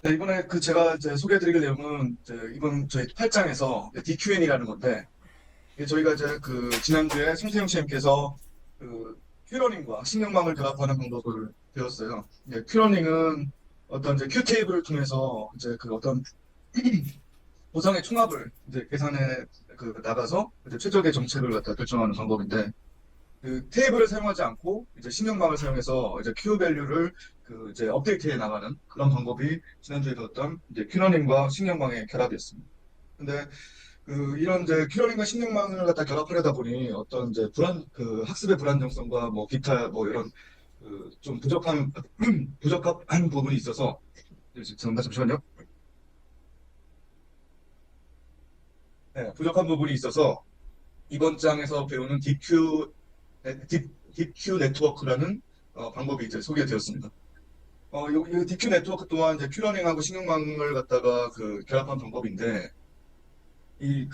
네, 이번에 제가 이제 소개해드릴 내용은 이번 저희 8장에서 DQN이라는 건데, 이게 저희가 이제 지난주에 송태영 선생님께서 큐러닝과 신경망을 결합하는 방법을 배웠어요. 큐러닝은 어떤 이제 큐 테이블을 통해서 이제 어떤 보상의 총합을 이제 계산해 나가서 이제 최적의 정책을 갖다 결정하는 방법인데, 테이블을 사용하지 않고 이제 신경망을 사용해서 이제 Q 밸류를 이제 업데이트해 나가는 그런 방법이 지난주에 배웠던 이제 큐러닝과 신경망의 결합이었습니다. 근데 이런 이제 큐러닝과 신경망을 갖다 결합하려다 보니 어떤 이제 학습의 불안정성과 뭐 기타 뭐 이런 좀 부족한 부적합한 부분이 있어서 잠시만요. 네, 부족한 부분이 있어서 이번 장에서 배우는 DQ 네트워크라는 방법이 이제 소개되었습니다. 이 DQ 네트워크 또한 이제 큐러닝하고 신경망을 갖다가 결합한 방법인데, 이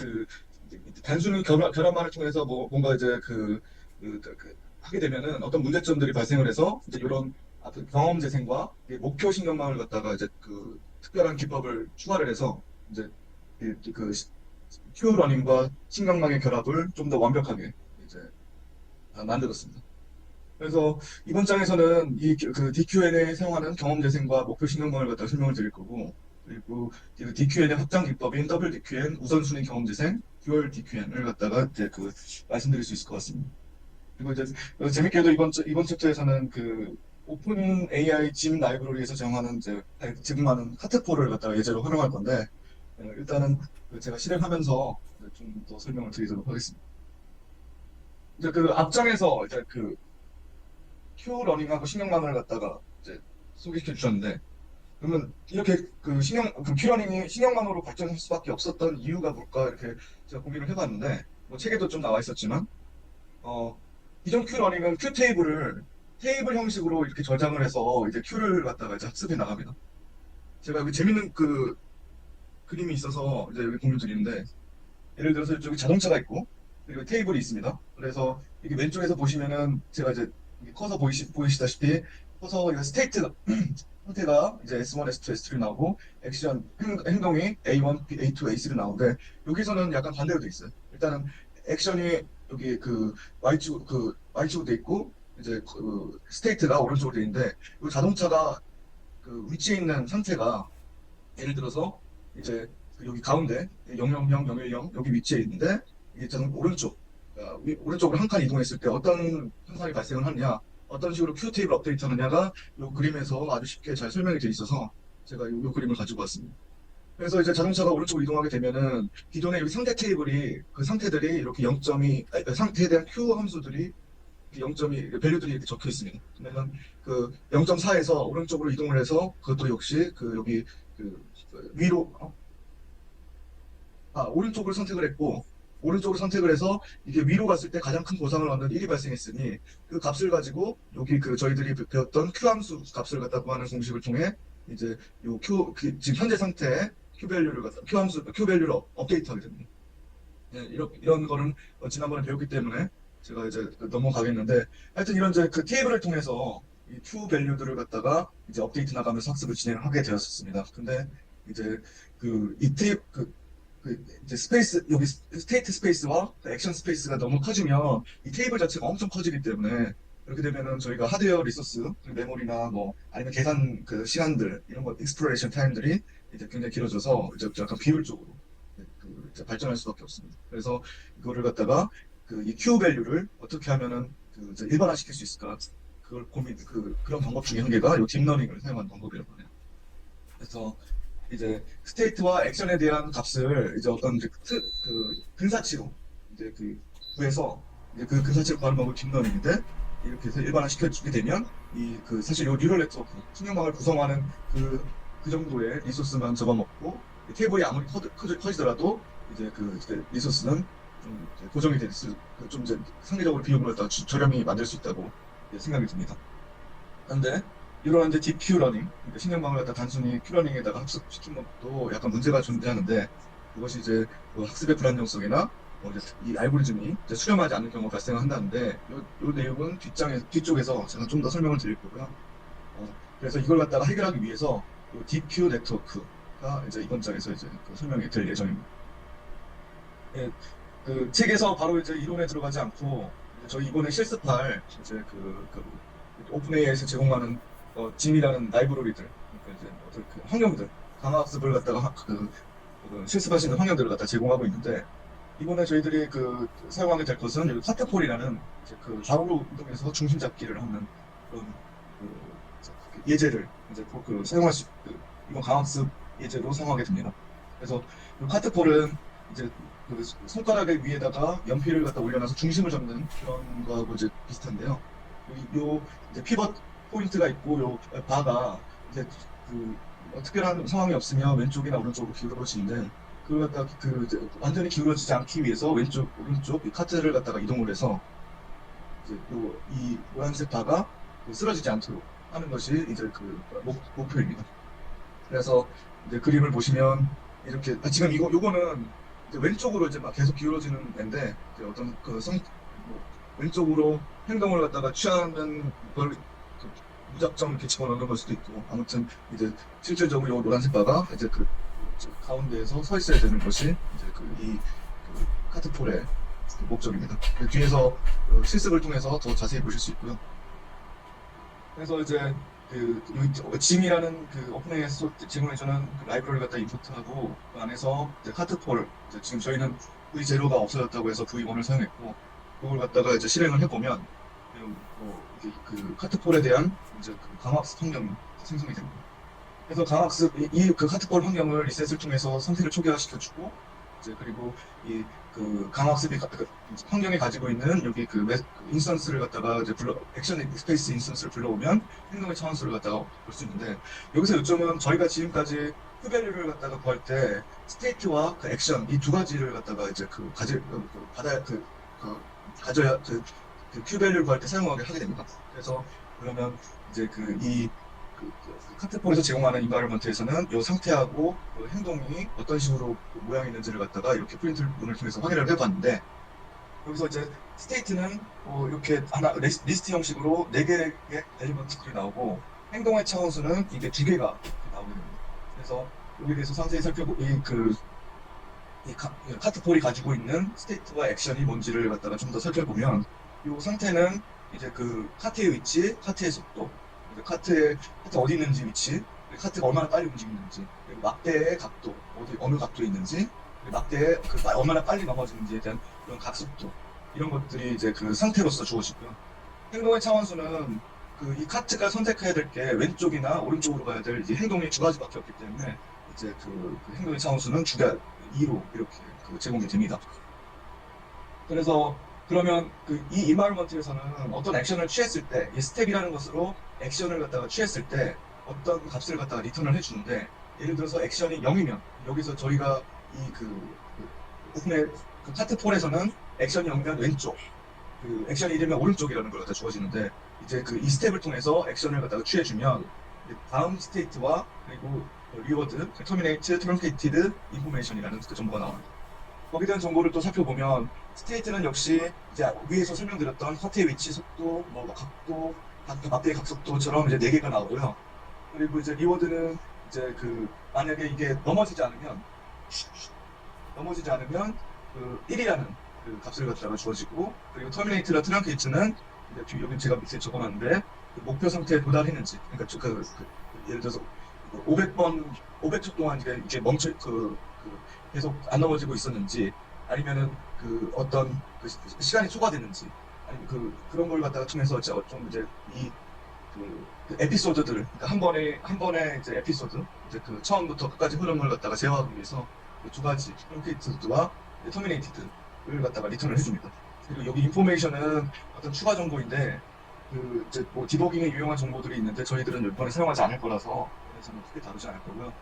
단순히 결합만을 통해서 뭔가 이제 하게 되면은 어떤 문제점들이 발생을 해서 이제 이런 경험 재생과 이 목표 신경망을 갖다가 이제 특별한 기법을 추가를 해서 이제 큐러닝과 신경망의 결합을 좀 더 완벽하게 이제 만들었습니다. 그래서 이번 장에서는 DQN에 사용하는 경험 재생과 목표 신경망을 갖다 설명을 드릴 거고, 그리고 DQN의 확장 기법인 더블 DQN, 우선순위 경험 재생, 듀얼 DQN을 갖다가 이제 말씀드릴 수 있을 것 같습니다. 그리고 이제 재밌게도 이번 챕터에서는 오픈 AI 짐 라이브러리에서 제공하는 제공하는 카트포를 갖다가 예제로 활용할 건데, 일단은 제가 실행하면서 좀 더 설명을 드리도록 하겠습니다. 이제 앞장에서 이제 큐 러닝하고 신경망을 갖다가 이제 소개시켜 주셨는데, 그러면 이렇게 큐 러닝이 신경망으로 발전할 수밖에 없었던 이유가 뭘까 이렇게 제가 고민을 해봤는데, 뭐 책에도 좀 나와 있었지만, 어 이전 큐 러닝은 큐 테이블 형식으로 이렇게 저장을 해서 이제 큐를 갖다가 이제 학습해 나갑니다. 제가 여기 재밌는 그림이 있어서 이제 여기 공유 드리는데, 예를 들어서 이쪽에 자동차가 있고 그리고 테이블이 있습니다. 그래서 이게 왼쪽에서 보시면은 제가 이제 커서 보이시다시피 커서 이거 스테이트 상태가 이제 S1, S2, S3 나오고 액션 행동이 A1, A2, A3 나오는데, 여기서는 약간 반대로 돼 있어요. 일단은 액션이 여기 Y축으로 돼 있고 이제 스테이트가 오른쪽으로 돼 있는데, 이 자동차가 위치에 있는 상태가 예를 들어서 이제 여기 가운데 000, 010 여기 위치에 있는데, 이게 저는 오른쪽으로 한 칸 이동했을 때 어떤 현상이 발생을 하느냐, 어떤 식으로 큐 테이블 업데이트 하느냐가 이 그림에서 아주 쉽게 잘 설명이 되어 있어서 제가 이 그림을 가지고 왔습니다. 그래서 이제 자동차가 오른쪽으로 이동하게 되면은 기존의 여기 상태 테이블이 그 상태들이 이렇게 0점이 상태에 대한 큐 함수들이 0점이 밸류들이 이렇게 적혀 있습니다. 그러면 0.4에서 오른쪽으로 이동을 해서 그것도 역시 여기 위로 오른쪽을 선택을 했고, 오른쪽을 선택을 해서 이게 위로 갔을 때 가장 큰 보상을 얻는 1이 발생했으니 그 값을 가지고 여기 저희들이 배웠던 Q 함수 값을 갖다 구하는 공식을 통해 이제 지금 현재 상태의 Q 밸류를 Q 밸류를 업데이트하게 됩니다. 예, 이런 거는 지난번에 배웠기 때문에 제가 이제 넘어가겠는데, 하여튼 이런 이제 테이블을 통해서 이 Q 밸류들을 갖다가 이제 업데이트 나가면서 학습을 진행하게 되었습니다. 근데 이제 이 테이블 이제 여기 스테이트 스페이스와 액션 스페이스가 너무 커지면 이 테이블 자체가 엄청 커지기 때문에, 그렇게 되면은 저희가 하드웨어 리소스, 메모리나 뭐 아니면 계산 시간들 이런 거 익스플로레이션 타임들이 이제 굉장히 길어져서 이제 약간 비효율적으로 이제 발전할 수밖에 없습니다. 그래서 이거를 갖다가 이 Q 밸류를 어떻게 하면은 이제 일반화시킬 수 있을까, 그걸 그런 방법 중에 한 개가 이 딥러닝을 사용하는 방법이라고 하네요. 그래서 이제 스테이트와 액션에 대한 값을 이제 어떤 이제 근사치로 이제 구해서 이제 근사치를 구하는 방법이 딥러닝인데, 이렇게 해서 일반화 시켜주게 되면 사실 이 뉴럴 네트워크 신경망을 구성하는 그 정도의 리소스만 접어먹고, 테이블이 아무리 커지더라도 이제 리소스는 좀 이제 고정이 좀 이제 상대적으로 비용을 갖다 저렴히 만들 수 있다고 생각이 듭니다. 그런데 이러한 이제 딥큐러닝, 그러니까 신경망을 갖다 단순히 큐러닝에다가 학습시킨 것도 약간 문제가 존재하는데, 그것이 이제 학습의 불안정성이나 이제 이 알고리즘이 이제 수렴하지 않는 경우가 발생한다는데, 요 내용은 뒤쪽에서 제가 좀 더 설명을 드릴 거고요. 그래서 이걸 갖다가 해결하기 위해서 요 DQ 네트워크가 이제 이번 장에서 이제 설명이 될 예정입니다. 예, 그 책에서 바로 이제 이론에 들어가지 않고 이제 저희 이번에 실습할 이제 오픈AI에서 제공하는 짐이라는 라이브러리들, 그러니까 이제 어떤 그 환경들, 강화학습을 갖다가 실습할 수 있는 환경들을 갖다 제공하고 있는데 이번에 저희들이 사용하게 될 것은 여기 카테폴이라는 이제 좌우로 이동해서 중심 잡기를 하는 그런 예제를 이제 사용할 수 이번 강학습 예제로 사용하게 됩니다. 그래서 이 카테폴은 이제 손가락의 위에다가 연필을 갖다 올려놔서 중심을 잡는 그런 거하고 이제 비슷한데요. 요 이제 피벗 포인트가 있고 요 바가 이제 특별한 상황이 없으면 왼쪽이나 오른쪽으로 기울어지는데 그걸 갖다가 이제 완전히 기울어지지 않기 위해서 왼쪽 오른쪽 이 카트를 갖다가 이동을 해서 이제 이 노란색 바가 쓰러지지 않도록 하는 것이 이제 목표입니다. 그래서 이제 그림을 보시면 이렇게 지금 요거는 이제 왼쪽으로 이제 막 계속 기울어지는 앤데 이제 어떤 왼쪽으로 행동을 갖다가 취하는 걸 무작정 이렇게 집어넣는 걸 수도 있고 아무튼 이제 실질적으로 이 노란색 바가 이제 가운데에서 서 있어야 되는 것이 이제 이 카트폴의 목적입니다. 뒤에서 실습을 통해서 더 자세히 보실 수 있고요. 그래서 이제 짐이라는 오픈AI에서 제공해주는 라이브러리를 갖다 임포트하고 그 안에서 이제 카트폴 지금 저희는 V0가 없어졌다고 해서 V1을 사용했고 그걸 갖다가 이제 실행을 해보면 카트폴에 대한 이제 강학습 환경이 생성이 됩니다. 그래서 강학습 카트폴 환경을 리셋을 통해서 상태를 초기화시켜주고 이제 그리고 강학습이 환경에 가지고 있는 여기 인스턴스를 갖다가 이제 액션 스페이스 인스턴스를 불러오면 행동의 차원수를 갖다가 볼 수 있는데 여기서 요점은 저희가 지금까지 큐밸류를 갖다가 구할 때 스테이트와 액션 이 두 가지를 갖다가 이제 가져야 큐밸류를 구할 때 사용하게 하게 됩니다. 그래서 그러면 이제 카트폴에서 제공하는 인바이러먼트에서는 이 상태하고 행동이 어떤 식으로 모양이 있는지를 갖다가 이렇게 프린트문을 통해서 확인을 해봤는데 여기서 이제 스테이트는 이렇게 하나 리스트 형식으로 4개의 엘리먼트들이 나오고 행동의 차원수는 이게 2개가 나오게 됩니다. 그래서 여기에 대해서 상세히 살펴보고 카트폴이 가지고 있는 스테이트와 액션이 뭔지를 갖다가 좀 더 살펴보면 이 상태는 이제 카트의 위치, 카트의 속도, 카트 어디 있는지 위치, 카트가 얼마나 빨리 움직이는지, 그리고 막대의 각도, 어느 각도에 있는지, 막대에 얼마나 빨리 넘어지는지에 대한 그런 각속도, 이런 것들이 이제 상태로서 주어지고요. 행동의 차원수는 이 카트가 선택해야 될 게 왼쪽이나 오른쪽으로 가야 될 이제 행동이 2가지밖에 없기 때문에 이제 행동의 차원수는 주가 2로 이렇게 제공이 됩니다. 그래서 그러면 이 인바이러먼트에서는 어떤 액션을 취했을 때, 이 스텝이라는 것으로 액션을 갖다가 취했을 때 어떤 값을 갖다가 리턴을 해주는데, 예를 들어서 액션이 0이면, 여기서 저희가 오픈의 카트폴에서는 액션이 0이면 왼쪽, 액션이 1이면 오른쪽이라는 걸 갖다 주어지는데, 이제 이 스텝을 통해서 액션을 갖다가 취해주면, 다음 스테이트와 그리고 리워드, 터미네이트, 트렁케이티드 인포메이션이라는 정보가 나옵니다. 거기에 대한 정보를 또 살펴보면 스테이트는 역시 이제 위에서 설명드렸던 카트의 위치, 속도, 각도, 막대의 각속도처럼 이제 4개가 나오고요. 그리고 이제 리워드는 이제 만약에 이게 넘어지지 않으면 1이라는 값을 갖다가 주어지고, 그리고 터미네이트나 트렁케이트는 여기 제가 밑에 적어놨는데 목표 상태에 도달했는지, 그러니까 예를 들어서 500초 동안 이게 멈춰 계속 안 넘어지고 있었는지, 아니면은 어떤 시간이 초과됐는지, 아니면 그런 걸 갖다가 통해서 좀 이제 에피소드들, 그러니까 한 번에 이제 에피소드, 이제 처음부터 끝까지 흐름을 갖다가 제어하기 위해서 2가지 트렁케이티드와 터미네이티드를 갖다가 리턴을 해줍니다. 그리고 여기 인포메이션은 어떤 추가 정보인데 이제 디버깅에 유용한 정보들이 있는데 저희들은 이번에 사용하지 않을 거라서 저는 크게 다루지 않을 거고요.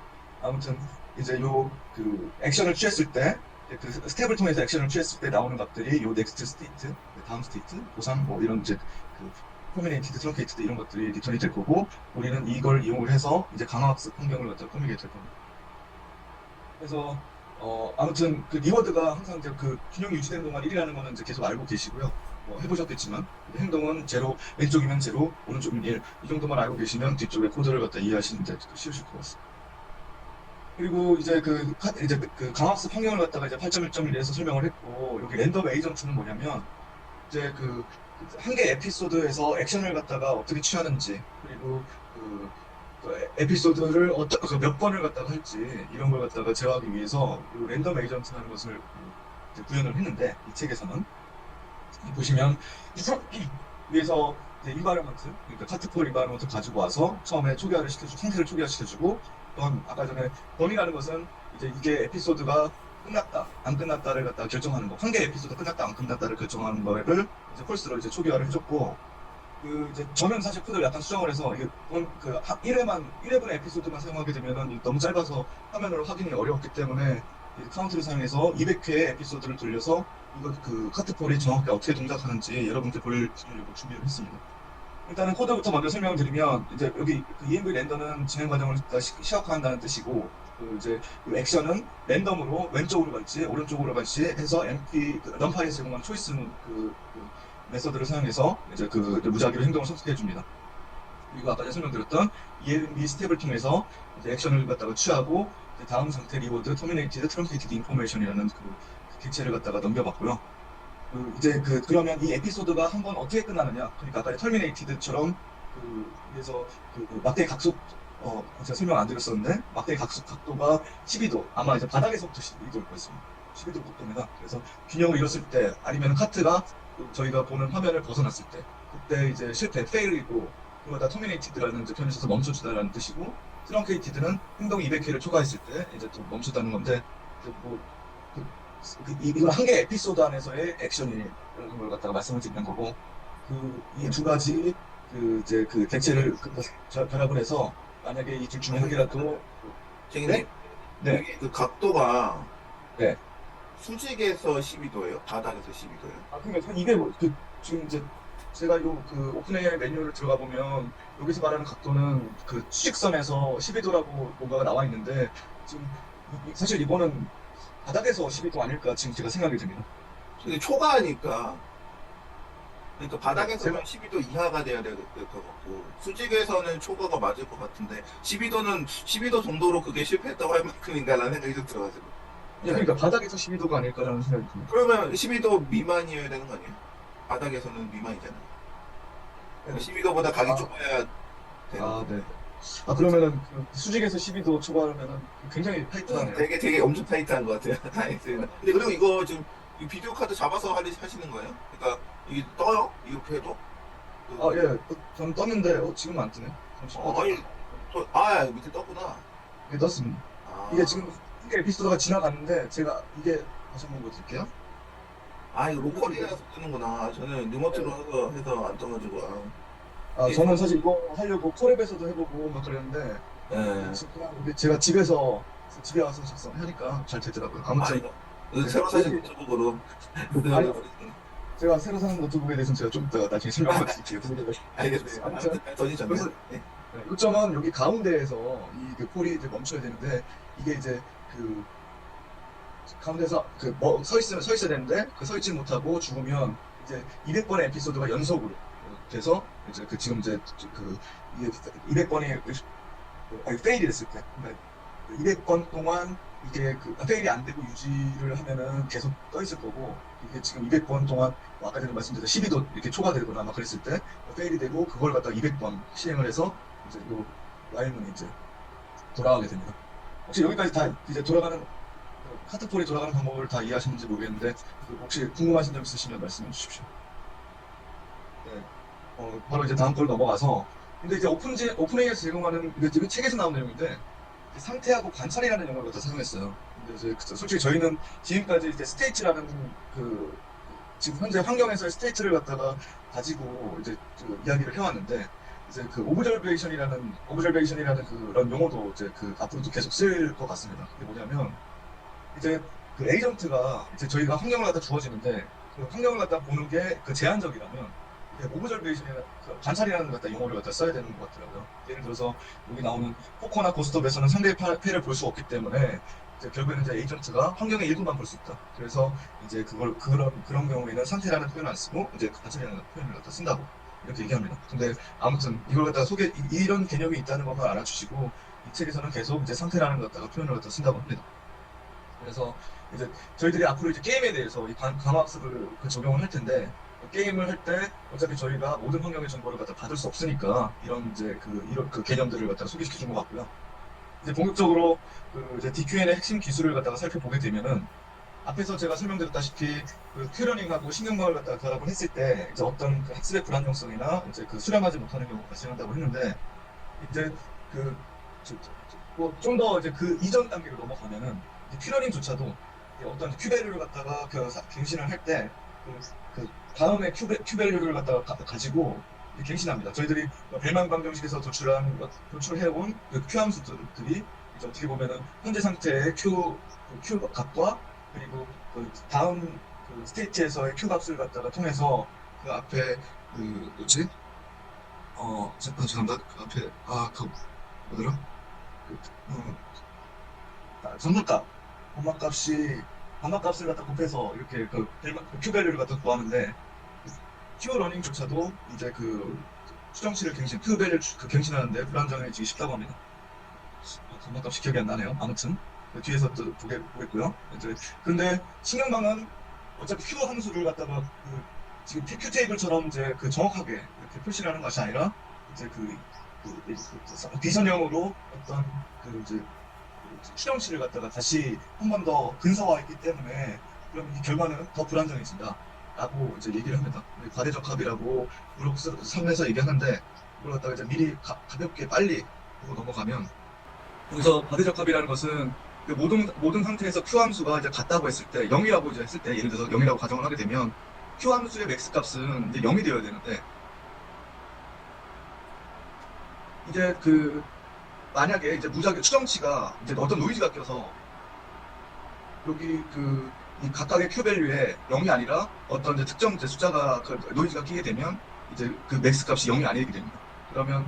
아무튼 이제 액션을 취했을 때 스텝을 통해서 액션을 취했을 때 나오는 값들이 넥스트 스테이트, 다음 스테이트, 보상 이런 이제 터미네이티드, 트렁케이티드 이런 것들이 리턴이 될 거고, 우리는 이걸 이용을 해서 이제 강화학습 환경을 갖다 꾸미게 될 겁니다. 그래서 아무튼 리워드가 항상 이제 균형이 유지되는 동안 1이라는 거는 이제 계속 알고 계시고요. 해보셨겠지만 행동은 제로, 왼쪽이면 제로, 오른쪽이면 1, 이 정도만 알고 계시면 뒤쪽에 코드를 갖다 이해하시는데 쉬우실 것 같습니다. 그리고 이제 이제 그 강학습 환경을 갖다가 이제 8.1.1에서 설명을 했고, 여기 랜덤 에이전트는 뭐냐면, 이제 한 개 에피소드에서 액션을 갖다가 어떻게 취하는지, 그리고 그, 그 에피소드를 몇 번을 갖다가 할지, 이런 걸 갖다가 제어하기 위해서 이 랜덤 에이전트라는 것을 이제 구현을 했는데, 이 책에서는. 보시면, 위에서 이제 인바이러먼트, 그러니까 카트폴 인바이러먼트 가지고 와서 처음에 초기화를 시켜주고, 상태를 초기화시켜주고, 또한 아까 전에 던이라는 것은 이제 이게 에피소드가 끝났다, 안 끝났다를 갖다가 결정하는 거, 한 개 에피소드 끝났다, 안 끝났다를 결정하는 거를 이제 폴스로 이제 초기화를 해줬고, 이제 저는 사실 코드를 약간 수정을 해서 이게 1회분의 에피소드만 사용하게 되면은 너무 짧아서 화면으로 확인이 어려웠기 때문에 이 카운트를 사용해서 200회의 에피소드를 돌려서 이거 카트폴이 정확히 어떻게 동작하는지 여러분께 보여주려고 준비를 했습니다. 일단은 코드부터 먼저 설명을 드리면, 이제 여기 ENV 렌더는 진행 과정을 시각화한다는 뜻이고, 이제 액션은 랜덤으로 왼쪽으로 갈지 오른쪽으로 갈지 해서 럼파이에서 제공한 초이스 메서드를 사용해서 이제 무작위로 행동을 선택해 줍니다. 그리고 아까 전에 설명드렸던 ENV 스텝을 통해서 이제 액션을 갖다가 취하고, 이제 다음 상태 리워드 터미네이티드 트렁케이티드 인포메이션이라는 객체를 갖다가 넘겨봤고요. 그러면 이 에피소드가 한번 어떻게 끝나느냐? 그러니까 아까 터미네이티드처럼 그래서 막대기 각속, 제가 설명 안 드렸었는데, 막대기 각속 각도가 12도, 아마 이제 바닥에서부터 12도일 거였습니다. 12도 각도입니다. 그래서 균형을 잃었을 때, 아니면 카트가 저희가 보는 화면을 벗어났을 때, 그때 이제 실패, 페일이고, 그러다 터미네이티드라는 이제 표현을 써서 멈춰주다라는 뜻이고, 트렁케이티드는 행동 200회를 초과했을 때 이제 또 멈추다는 건데, 이제 이건 한 개 에피소드 안에서의 액션이라는 걸 갖다가 말씀을 드리는 거고, 이 두 가지 이제 객체를 결합을 해서, 만약에 이 둘 중에 한 개라도 선생님, 네, 여기 그 각도가 네. 수직에서 12도예요? 바닥에서 12도예요? 그러니까 이게 지금 이제 제가 오픈 AI 매뉴얼을 들어가 보면 여기서 말하는 각도는 수직선에서 12도라고 뭔가가 나와 있는데, 지금 사실 이거는 바닥에서 12도 아닐까 지금 제가 생각이 듭니다. 근데 초과하니까, 그러니까 바닥에서는 제가 12도 이하가 돼야 될 것 같고, 수직에서는 초과가 맞을 것 같은데, 12도 정도로 그게 실패했다고 할 만큼인가라는 생각이 좀 들어가지고. 그러니까 바닥에서 12도가 아닐까라는 생각이 듭니다. 그러면 12도 미만이어야 되는 거 아니에요? 바닥에서는 미만이잖아요. 12도보다 각이 아, 좁아야 되는 거. 네. 그러면은 수직에서 12도 초과하면은 굉장히 타이트하네요. 되게 엄청 타이트한 것 같아요. 타이트는. 근데 그리고 이거 지금 이 비디오 카드 잡아서 하시는 거예요? 그러니까 이게 떠요? 이렇게 해도? 예. 저는 떴는데, 지금 안 뜨네. 잠시만요. 아니, 밑에 떴구나. 이게 떴습니다. 아, 이게 지금 한 개 에피소드가 지나갔는데, 제가 이게 다시 한번 보여드릴게요. 이거 로컬이라서 뜨는구나. 저는 리모트로 해서 안 떠가지고. 저는 사실 이거 하려고 콜앱에서도 해보고 막 그랬는데, 예. 근데 제가 집에 와서 작성하니까 잘 되더라고요. 아무튼 이거 새로 사신 노트북으로. 아니, 제가 새로 사는 노트북에 대해서는 제가 좀 이따가 나중에 설명을 드릴게요. 알겠어요. 아무튼 돈이 좋네. 그래서 요점은 여기 가운데에서 폴이 이제 멈춰야 되는데, 이게 이제 가운데서 서 있어야 되는데 서 있지 못하고 죽으면 이제 200번의 에피소드가 연속으로 돼서, 이제 지금 이제 이게 200번이 페일이 됐을 때, 그러니까 200번 동안 이게 페일이 안 되고 유지를 하면은 계속 떠 있을 거고, 이게 지금 200번 동안 아까 전에 말씀드린 12도 이렇게 초과되거나 아마 그랬을 때 페일이 되고, 그걸 갖다가 200번 시행을 해서 이제 라인은 이제 돌아가게 됩니다. 혹시 여기까지 다 이제 카트폴이 돌아가는 방법을 다 이해하셨는지 모르겠는데, 혹시 궁금하신 점 있으시면 말씀해 주십시오. 네. 바로 이제 다음 걸 넘어가서, 근데 이제 오픈AI에서 제공하는, 이게 책에서 나온 내용인데, 상태하고 관찰이라는 용어를 갖다 사용했어요. 근데 이제 솔직히 저희는 지금까지 이제 스테이트라는 지금 현재 환경에서의 스테이트를 갖다가 가지고 이제 이야기를 해왔는데, 이제 오브저베이션이라는 그런 용어도 이제 앞으로도 계속 쓸 것 같습니다. 그게 뭐냐면, 이제 에이전트가 이제 저희가 환경을 갖다 주어지는데, 환경을 갖다 보는 게 제한적이라면, 오브저베이션이나 관찰이라는 갖다 용어를 갖다 써야 되는 것 같더라고요. 예를 들어서 여기 나오는 포커나 고스톱에서는 상대의 패를 볼 수 없기 때문에, 이제 결국에는 이제 에이전트가 환경의 일부만 볼 수 있다. 그래서 이제 그런 경우에는 상태라는 표현을 안 쓰고 이제 관찰이라는 표현을 갖다 쓴다고 이렇게 얘기합니다. 근데 아무튼 이걸 갖다가 이런 개념이 있다는 것만 알아주시고, 이 책에서는 계속 이제 상태라는 것 갖다가 표현을 갖다 쓴다고 합니다. 그래서 이제 저희들이 앞으로 이제 게임에 대해서 이 강화학습을 적용을 할 텐데, 게임을 할 때 어차피 저희가 모든 환경의 정보를 갖다 받을 수 없으니까 이런 이제 이런 개념들을 갖다가 소개시켜 준 것 같고요. 이제 본격적으로 이제 DQN의 핵심 기술을 갖다가 살펴보게 되면은, 앞에서 제가 설명드렸다시피 큐러닝하고 신경망을 갖다가 결합을 했을 때 이제 어떤 학습의 불안정성이나 이제 수렴하지 못하는 경우가 발생한다고 했는데, 이제 좀 더 이제 이전 단계로 넘어가면은 큐러닝조차도 어떤 큐밸류를 갖다가 갱신을 할 때 다음에 큐밸류를 갖다가 가지고 갱신합니다. 저희들이 벨만 방정식에서 도출해온 큐함수들이 이제 어떻게 보면은 현재 상태의 큐 값과 그리고 다음 스테이트에서의 큐 값을 갖다가 통해서 앞에 뭐지? 죄송합니다. 앞에 뭐더라? 반박값을 갖다 곱해서 이렇게 큐밸류를 갖다 구하는데, 큐러닝조차도 이제 추정치를 큐밸류 갱신하는데 불안정해지기 쉽다고 합니다. 반박값이 기억이 안 나네요. 아무튼 뒤에서 또 보겠고요. 이제 근데 신경망은 어차피 큐 함수를 갖다가 지금 큐 테이블처럼 이제 정확하게 이렇게 표시를 하는 것이 아니라 이제 비선형으로 어떤 이제 추정치를 갖다가 다시 한 번 더 근사화했기 때문에 그럼 이 결과는 더 불안정해진다 라고 이제 얘기를 합니다. 과대적합이라고 브록 3에서 얘기하는데, 그걸 갖다가 이제 미리 가볍게 빨리 보고 넘어가면, 여기서 과대적합이라는 것은 모든 상태에서 Q 함수가 이제 같다고 했을 때, 0이라고 이제 했을 때, 예를 들어서 0이라고 가정을 하게 되면 Q 함수의 맥스 값은 이제 0이 되어야 되는데, 이제 만약에 이제 무작위 추정치가 이제 어떤 노이즈가 껴서 여기 이 각각의 Q 밸류에 0이 아니라 어떤 이제 특정 이제 숫자가 노이즈가 끼게 되면 이제 맥스 값이 0이 아니게 됩니다. 그러면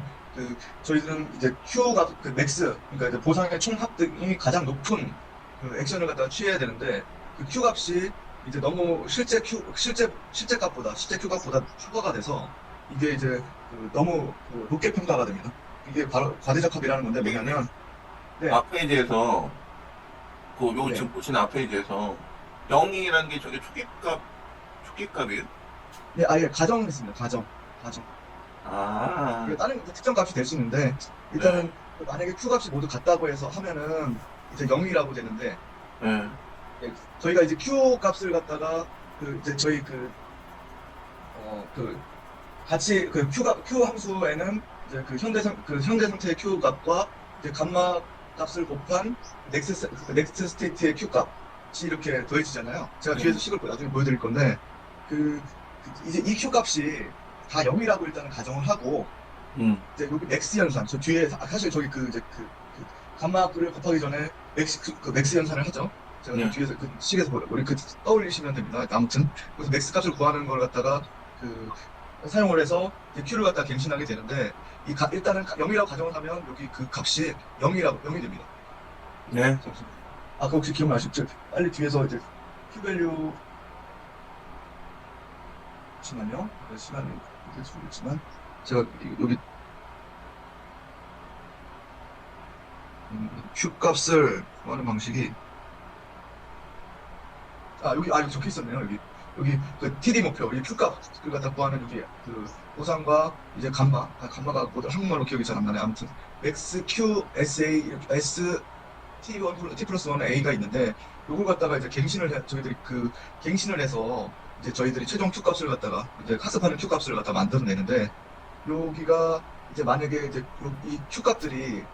저희들은 이제 Q 값 맥스, 그러니까 이제 보상의 총 합등이 가장 높은 액션을 갖다가 취해야 되는데, Q 값이 이제 너무 실제 Q 값보다 초과가 돼서 이게 이제 너무 높게 평가가 됩니다. 이게 바로 과대적합이라는 건데, 뭐냐면 앞페이지에서 요 네. 지금 보시는 앞페이지에서 0이라는 게 저게 초기값이에요? 네, 아예 가정했습니다. 가정. 아, 이게 다른 특정 값이 될 수 있는데, 일단은 만약에 Q 값이 모두 같다고 해서 하면은 이제 0이라고 되는데, 네. 저희가 이제 Q 값을 갖다가 이제 저희 같이 Q 함수에는 이제 현재 상태의 Q 값과 이제 감마 값을 곱한 넥스트 스테이트의 Q 값이 이렇게 더해지잖아요. 제가 뒤에서 식을 나중에 보여드릴 건데, 이제 이 Q 값이 다 0이라고 일단은 가정을 하고, 이제 여기 맥스 연산, 저 뒤에 사실 저기 감마를 곱하기 전에 맥스 연산을 하죠. 제가 네. 뒤에서 식에서 우리 떠올리시면 됩니다. 아무튼 그래서 맥스 값을 구하는 걸 갖다가 사용을 해서 Q를 갖다 갱신하게 되는데, 일단은 0이라고 가정을 하면 여기 값이 0이 됩니다. 네. 아까 혹시 기억나시죠? 빨리 뒤에서 이제 Q 밸류, 잠시만요. 시간이 될 수 있지만 제가 여기 Q 값을 구하는 방식이 여기 적혀 있었네요. 여기 TD 목표, 이 Q 값을 갖다 구하는 여기 보상과 이제 감마가 모두 한국말로 기억이 잘 안 나네. 아무튼 X, Q, SA, S, T1, T 플러스 1 A가 있는데, 요걸 갖다가 이제 저희들이 갱신을 해서 이제 저희들이 최종 Q 값을 갖다가 이제 학습하는 Q 값을 갖다 만들어내는데, 여기가 이제 만약에 이제 이 Q 값들이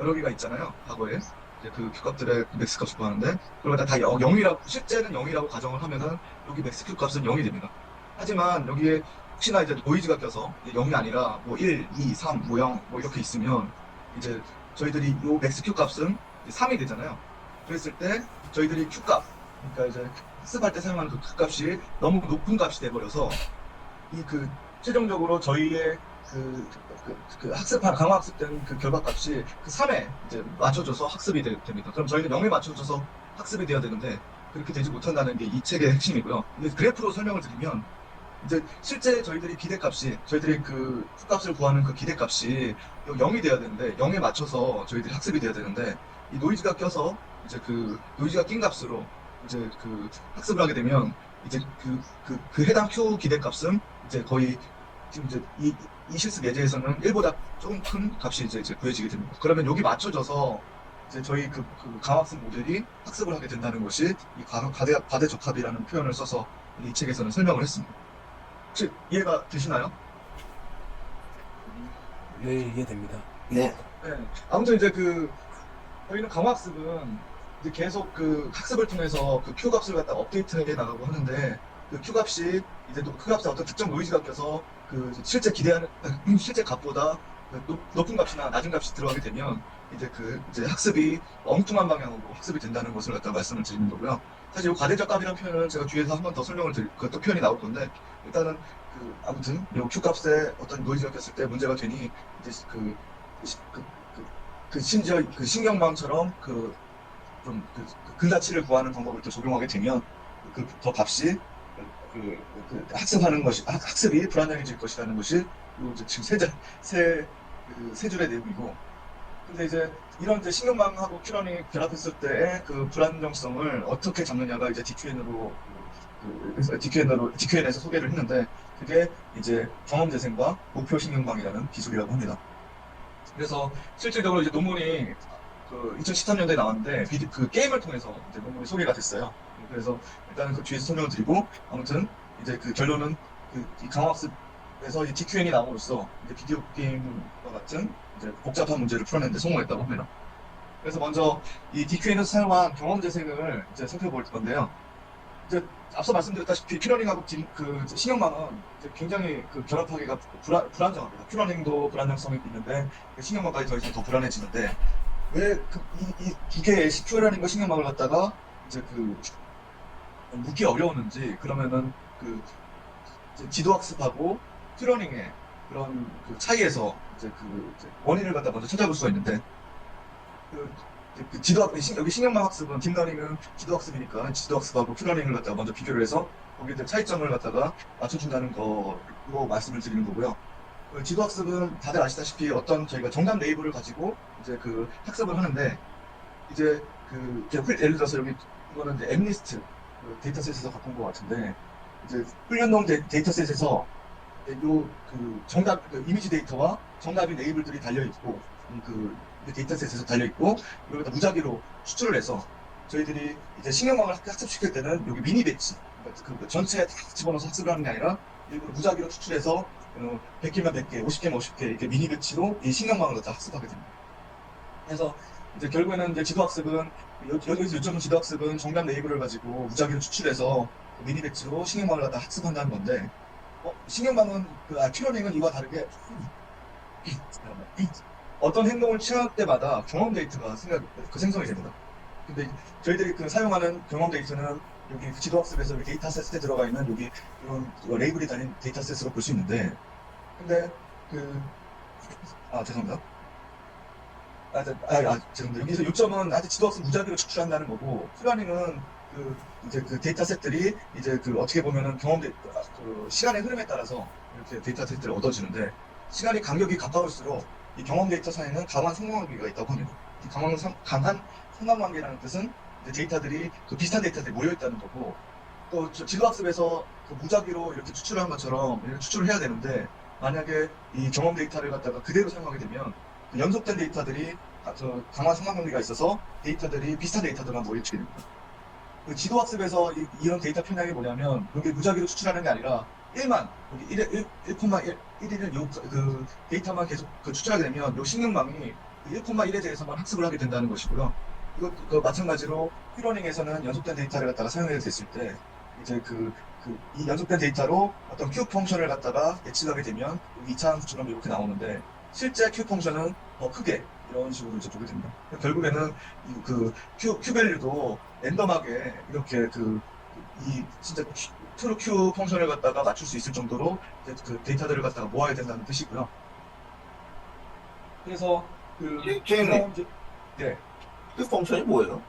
여러 개가 있잖아요. 과거에 이제 Q 값들의 맥스 값을 구하는데, 그걸 갖다 다 0이라고, 실제는 0이라고 가정을 하면은 여기 맥스 Q 값은 0이 됩니다. 하지만 여기에 혹시나 이제 노이즈가 껴서 0이 아니라 뭐 1, 2, 3, 뭐 0, 뭐 이렇게 있으면 이제 저희들이 요 맥스 Q 값은 3이 되잖아요. 그랬을 때 저희들이 Q 값, 그러니까 이제 학습할 때 사용하는 Q 값이 너무 높은 값이 돼버려서 최종적으로 저희의 강화 학습된 결과값이 3에 이제 맞춰줘서 학습이 됩니다. 그럼 저희는 0에 맞춰줘서 학습이 돼야 되는데, 그렇게 되지 못한다는 게 이 책의 핵심이고요. 근데 그래프로 설명을 드리면, 이제 실제 저희들이 기대값이 저희들이 그 값을 구하는 그 기대값이 0이 돼야 되는데 0에 맞춰서 저희들이 학습이 돼야 되는데 이 노이즈가 껴서 이제 그 노이즈가 낀 값으로 이제 그 학습을 하게 되면 이제 그 해당 Q 기대값은 이제 거의 지금 이제 이 실습 예제에서는 1보다 조금 큰 값이 이제 구해지게 됩니다. 그러면 여기 맞춰져서 이제 저희 그 강학습 모델이 학습을 하게 된다는 것이 이 과대적합이라는 표현을 써서 이 책에서는 설명을 했습니다. 혹시 이해가 되시나요? 네, 이해됩니다. 네. 네. 아무튼 이제 저희는 강화학습은 이제 계속 그 학습을 통해서 그 Q 값을 갖다 업데이트해 나가고 하는데 그 Q 값이 이제 또 그 값에 어떤 특정 노이즈가 껴서 그 실제 기대하는 실제 값보다 그 높은 값이나 낮은 값이 들어가게 되면 이제 학습이 엉뚱한 방향으로 학습이 된다는 것을 갖다 말씀을 드리는 거고요. 사실 이 과대적합이라는 표현은 제가 뒤에서 한 번 더 설명을 드릴 그 표현이 나올 건데 일단은 아무튼 이 Q 값에 어떤 노이즈가 꼈을 때 문제가 되니 이제 심지어 그 신경망처럼 근사치를 구하는 방법을 또 적용하게 되면 더 값이 학습하는 것이 학습이 불안정해질 것이라는 것이 요 이제 지금 세 줄의 내용이고, 근데 이제 이런 이제 신경망하고 큐런이 결합했을 때의 그 불안정성을 어떻게 잡느냐가 이제 DQN에서 소개를 했는데 그게 이제 경험 재생과 목표 신경망이라는 기술이라고 합니다. 그래서 실질적으로 이제 논문이 2013년도에 나왔는데 그 게임을 통해서 이제 논문이 소개가 됐어요. 그래서 일단은 그 뒤에서 설명을 드리고 아무튼 이제 그 결론은 이 강화학습에서 이 DQN이 나옴으로써 이제 비디오 게임과 같은 이제 복잡한 문제를 풀어내는데 성공했다고 합니다. 그래서 먼저 이 DQN에서 사용한 경험 재생을 이제 살펴볼 건데요. 이제 앞서 말씀드렸다시피 큐러닝하고 신경망은 이제 굉장히 결합하기가 불안정합니다. 큐러닝도 불안정성이 있는데 신경망까지 더해지면 더 불안해지는데 왜 이 두 개의 큐러닝과 신경망을 갖다가 이제 묻기 어려웠는지, 그러면은 이제 지도학습하고 큐러닝의 그런 차이에서 이제 원인을 갖다 먼저 찾아볼 수가 있는데 여기 신경망 학습은 딥러닝은 지도학습이니까 지도학습하고 큐러닝을 갖다가 먼저 비교를 해서 거기에 대한 차이점을 갖다가 맞춰준다는 거로 말씀을 드리는 거고요. 지도학습은 다들 아시다시피 어떤 저희가 정답 네이버를 가지고 이제 학습을 하는데 이제 예를 들어서 여기 이거는 이제 엠리스트 데이터셋에서 갖고 온 것 같은데 이제 훈련용 데이터셋에서 정답 이미지 데이터와 정답인 레이블들이 달려 있고 데이터셋에서 달려 있고 이걸 다 무작위로 추출을 해서 저희들이 이제 신경망을 학습시킬 때는 여기 미니 배치 그러니까 전체에 다 집어넣어서 학습을 하는 게 아니라 일부러 무작위로 추출해서 100개면 100개, 50개면 50개 이렇게 미니 배치로 이 신경망을 갖다 학습하게 됩니다. 그래서 이제 결국에는 이제 지도학습은 여기서 요점은 지도학습은 정답 네이버를 가지고 무작위로 추출해서 미니 배치로 신경망을 갖다 학습한다는 건데 신경망은 큐러닝은 이와 다르게 어떤 행동을 취할 때마다 경험 데이터가 생성이 됩니다. 근데 저희들이 사용하는 경험 데이터는 여기 지도학습에서 데이터셋에 들어가 있는 여기 이런 레이블이 달린 데이터셋으로 볼 수 있는데, 근데 죄송합니다. 죄송합니다. 여기서 요점은 아직 지도학습 무작위로 추출한다는 거고, 큐러닝은 이제 데이터셋들이 이제 어떻게 보면은 시간의 흐름에 따라서 이렇게 데이터셋들을 얻어지는데, 시간이 간격이 가까울수록 이 경험 데이터 사이에는 강한 상관관계가 있다고 합니다. 이 강한 상관관계라는 뜻은 데이터들이 비슷한 데이터들이 모여 있다는 거고, 또 지도학습에서 무작위로 이렇게 추출을 한 것처럼 이렇게 추출을 해야 되는데, 만약에 이 경험 데이터를 갖다가 그대로 사용하게 되면 연속된 데이터들이 강한 상관관계가 있어서 데이터들이 비슷한 데이터들만 모여있게 됩니다. 지도학습에서 이런 데이터 편향이 뭐냐면 여기 무작위로 추출하는 게 아니라 1만 여기 1,1을 데이터만 계속 추출하게 되면 요 신경망이 1,1에 대해서만 학습을 하게 된다는 것이고요. 이것도 마찬가지로 큐러닝에서는 연속된 데이터를 갖다가 사용하게 됐을 때 이제 이 연속된 데이터로 어떤 Q 펑션을 갖다가 예측하게 되면 2차 함수처럼 이렇게 나오는데 실제 Q 펑션은 더 크게 이런 식으로 이제 보게 됩니다. 결국에는 Q 밸류도 랜덤하게 이렇게 진짜 트루 Q 펑션을 갖다가 맞출 수 있을 정도로 이제 데이터들을 갖다가 모아야 된다는 뜻이고요. 그래서 네. 그 펑션이 뭐예요?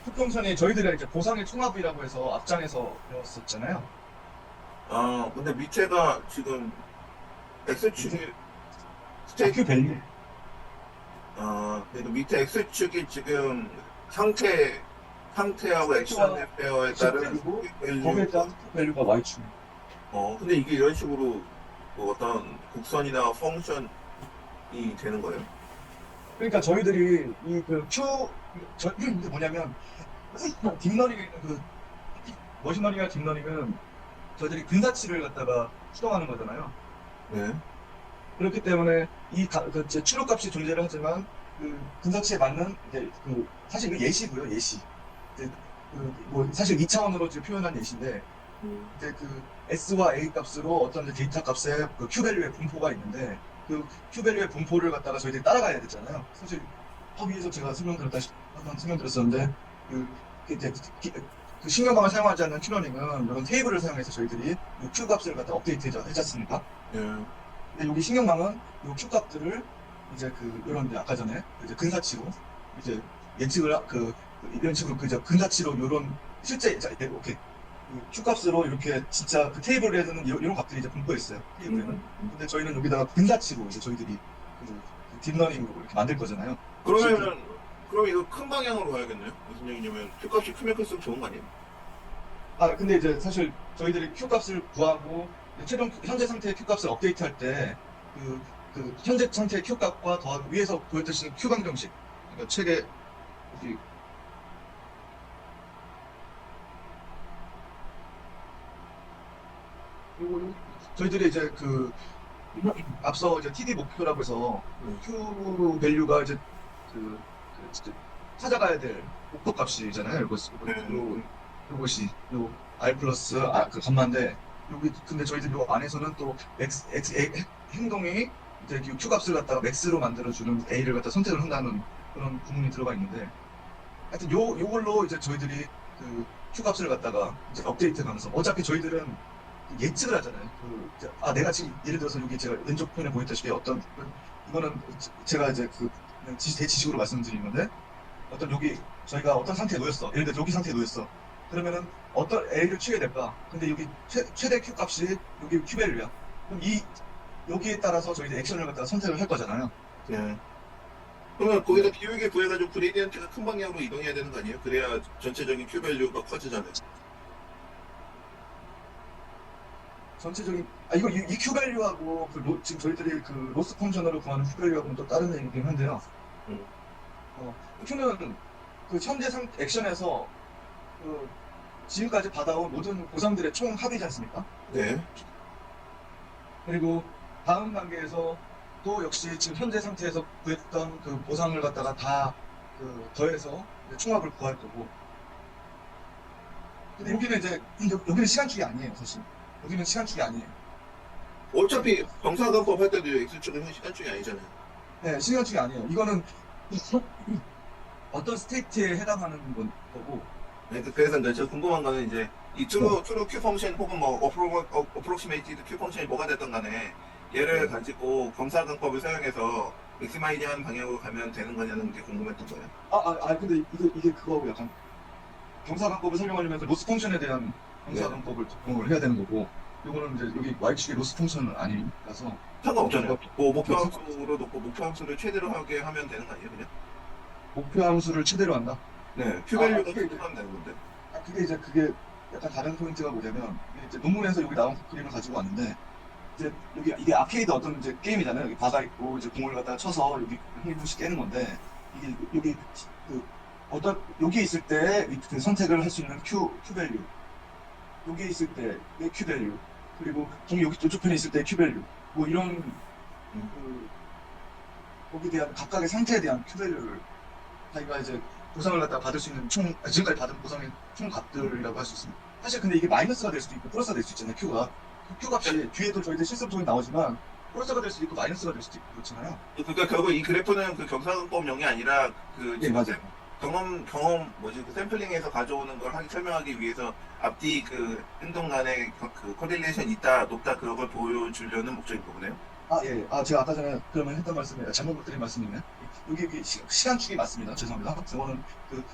Q 펑션이 저희들의 이제 보상의 총합이라고 해서 앞장에서 배웠었잖아요. 아, 근데 밑에가 지금 X축이 스테이트, 큐 밸류. 그러니까 밑에 X축이 지금 상태하고 스테이트와 액션의 페어에 액션 따른 밸류고 거기에 밸류가, 대한 큐 밸류가 Y축. 근데 이게 이런 식으로 뭐 어떤 곡선이나 펑션이 되는 거예요? 그러니까 저희들이 이 그 이게 뭐냐면 딥러닝 그 머신러닝이나 딥러닝은 저희들이 근사치를 갖다가 수동하는 거잖아요. 네. 그렇기 때문에 이제 출력값이 존재를 하지만 그 근사치에 맞는 이제 사실 그 예시고요, 예시. 이제 뭐 사실 2차원으로 지금 표현한 예시인데 이제 S와 A 값으로 어떤 이제 데이터 값의 Q 밸류의 분포가 있는데 Q 밸류의 분포를 갖다가 저희들이 따라가야 되잖아요. 사실 위에서 제가 한번 설명드렸었는데 이제 신경방을 사용하지 않는 큐러닝은 이런 테이블을 사용해서 저희들이 이 Q 값을 갖다 업데이트 해지 않습니까? 예. 근데 여기 신경망은 이 Q 값들을 이제 이런 이제 아까 전에 이제 근사치로 이제 예측을 이런 식으로 이제 근사치로 요런 실제 오케이 Q 값으로 이렇게 진짜 테이블에 드는 이런 값들이 이제 분포해 있어요. 테이블에는. 근데 저희는 여기다가 근사치로 이제 저희들이 딥러닝으로 이렇게 만들 거잖아요. 그럼 이거 큰 방향으로 가야겠네요. 무슨 얘기냐면 큐값이 크면 클수록 좋은 거 아니에요? 근데 이제 사실 저희들이 Q 값을 구하고 최종 현재 상태의 Q 값을 업데이트할 때 현재 상태의 Q 값과 더하기 위에서 보였듯이 Q 방정식 그러니까 책에 여기 저희들이 이제 앞서 이제 TD 목표라고 해서 Q 밸류가 이제 이제 찾아가야 될 목표 값이잖아요. 요것이 요 R 플러스 감마인데 근데 저희들 요 안에서는 또 행동이 이제 Q 값을 갖다가 max로 만들어주는 A를 갖다 선택을 한다는 그런 부분이 들어가 있는데 하여튼 요걸로 이제 저희들이 Q 값을 갖다가 이제 업데이트 가면서 어차피 저희들은 예측을 하잖아요. 내가 지금 예를 들어서 여기 제가 왼쪽 편에 보였다시피 이거는 제가 이제 대지식으로 말씀드린 건데 여기 저희가 어떤 상태에 놓였어. 예를 들어 여기 상태에 놓였어. 그러면은 어떤 A를 취해야 될까? 근데 여기 최대 Q 값이 여기 Q 밸류야. 그럼 여기에 따라서 저희들 액션을 갖다가 선택을 할 거잖아요. 예. 그러면 거기다 비율계 구해가지고 그레디언트가 큰 방향으로 이동해야 되는 거 아니에요? 그래야 전체적인 큐 밸류가 커지잖아요. 전체적인 이거 이 Q 밸류하고 지금 저희들이 로스 펑션으로 구하는 Q 밸류하고는 또 다른 얘기긴 한데요. Q는 현재 액션에서 지금까지 받아온 모든 보상들의 총 합이지 않습니까? 네. 그리고 다음 단계에서 또 역시 지금 현재 상태에서 구했던 보상을 갖다가 다 더해서 이제 총합을 구할 거고. 근데 여기는 시간축이 아니에요, 사실. 여기는 시간축이 아니에요. 어차피 정사각법 할 때도 X축은 시간축이 아니잖아요. 네, 시간축이 아니에요. 이거는 어떤 스테이트에 해당하는 거고. 네, 그래서 이제 저 궁금한 거는 이제 이 true Q 펑션 혹은 뭐 approximated Q 펑션이 뭐가 됐든 간에 얘를 가지고 경사각법을 사용해서 맥시마이징하는 방향으로 가면 되는 거냐는 게 궁금했던 거예요. 근데 이게 그거하고 약간 경사관법을 설명하려면 로스 펑션에 대한 경사관법을 적용을 해야 되는 거고, 요거는 이제 여기 Y축의 로스 펑션은 아니라서 상관없잖아요. 뭐 목표 함수로 놓고 목표 함수를 최대로 하게 하면 되는 거 아니에요, 그냥? 목표 함수를 최대로 한다. 네, q 밸류가 그게 최대로 하면 되는 건데. 그게 약간 다른 포인트가 뭐냐면 이제 논문에서 여기 나온 그림을 가지고 왔는데 이제 이게 아케이드 어떤 이제 게임이잖아요. 여기 바다 있고 이제 공을 갖다가 쳐서 여기 한 분씩 깨는 건데 이게 여기 여기 있을 때 선택을 할 수 있는 Q 밸류, 여기 있을 때의 Q 밸류, 그리고 공이 여기 이쪽 편에 있을 때 Q 밸류, 뭐 이런 거기에 대한 각각의 상태에 대한 Q 밸류를 자기가 이제 보상을 갖다 받을 수 있는 지금까지 받은 보상의 총 값들이라고 할 수 있습니다. 사실 근데 이게 마이너스가 될 수도 있고 플러스가 될 수 있잖아요. Q 값이 뒤에도 저희들 실습 나오지만 플러스가 될 수도 있고 마이너스가 될 수도 있고 그렇잖아요. 그러니까 결국 이 그래프는 경사각법용이 아니라 네, 맞아요. 경험 샘플링에서 가져오는 걸 설명하기 위해서 앞뒤 행동 간의 코릴레이션이 있다 높다 그런 걸 보여주려는 목적인 거네요. 예. 제가 아까 전에 그러면 했던 말씀이 잘못 드린 말씀이네. 여기 시간축이 맞습니다. 죄송합니다. 저거는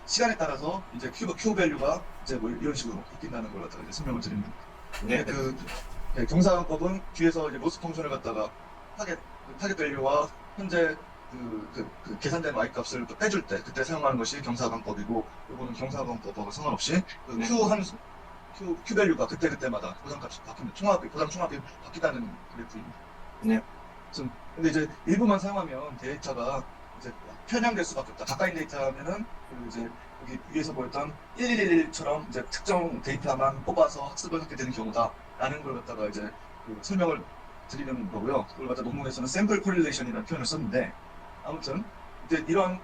시간에 따라서 이제 Q 밸류가 이제 뭐 이런 식으로 바뀐다는 걸 갖다가 이제 설명을 드립니다. 네. 경사관법은 뒤에서 이제 로스 펑션을 갖다가 타겟 밸류와 현재 계산된 y 값을 또 빼줄 때 그때 사용하는 것이 경사관법이고, 이거는 경사관법하고 상관없이 네. q 함수 q 밸류가 그때마다 보상값이 바뀌는 보상 총합이 바뀌다는 그래프입니다. 네. 근데 이제 일부만 사용하면 데이터가 이제 편향될 수밖에 없다. 가까이 있는 데이터면은 이제 여기 위에서 보였던 1111처럼 이제 특정 데이터만 뽑아서 학습을 하게 되는 경우다라는 걸 갖다가 이제 설명을 드리는 거고요. 그걸 갖다 논문에서는 샘플 코릴레이션이라는 표현을 썼는데, 아무튼 이제 이런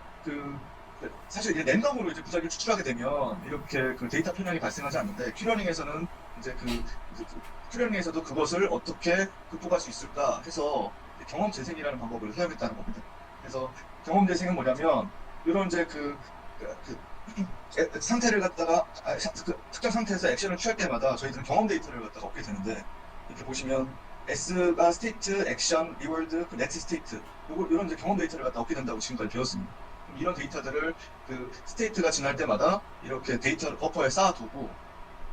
사실 이제 랜덤으로 이제 무작위를 추출하게 되면 이렇게 데이터 편향이 발생하지 않는데, 큐러닝에서는 이제 큐러닝에서도 그것을 어떻게 극복할 수 있을까 해서 경험 재생이라는 방법을 사용했다는 겁니다. 그래서 경험 재생은 뭐냐면, 이런 이제 상태를 갖다가 특정 상태에서 액션을 취할 때마다 저희들은 경험 데이터를 갖다가 얻게 되는데, 이렇게 보시면 S가 스테이트, 액션, 리워드, 네트 스테이트, 이런 이제 경험 데이터를 갖다 얻게 된다고 지금까지 배웠습니다. 그럼 이런 데이터들을 스테이트가 지날 때마다 이렇게 데이터를 버퍼에 쌓아두고,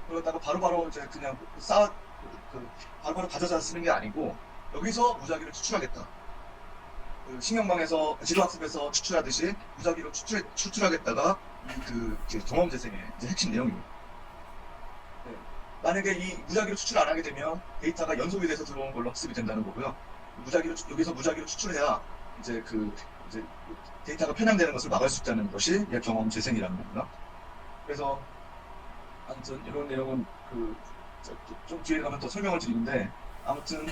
그러다가 바로바로 이제 그냥 바로바로 가져다 쓰는 게 아니고, 여기서 무작위를 추출하겠다. 신경망에서 지도학습에서 추출하듯이 무작위로 추출하겠다가 경험 재생의 이제 핵심 내용입니다. 네. 만약에 이 무작위로 추출 안 하게 되면 데이터가 연속이 돼서 들어온 걸로 학습이 된다는 거고요. 여기서 무작위로 추출해야 이제 데이터가 편향되는 것을 막을 수 있다는 것이 경험 재생이라는 겁니다. 그래서 아무튼 이런 내용은 좀 뒤에 가면 더 설명을 드리는데, 아무튼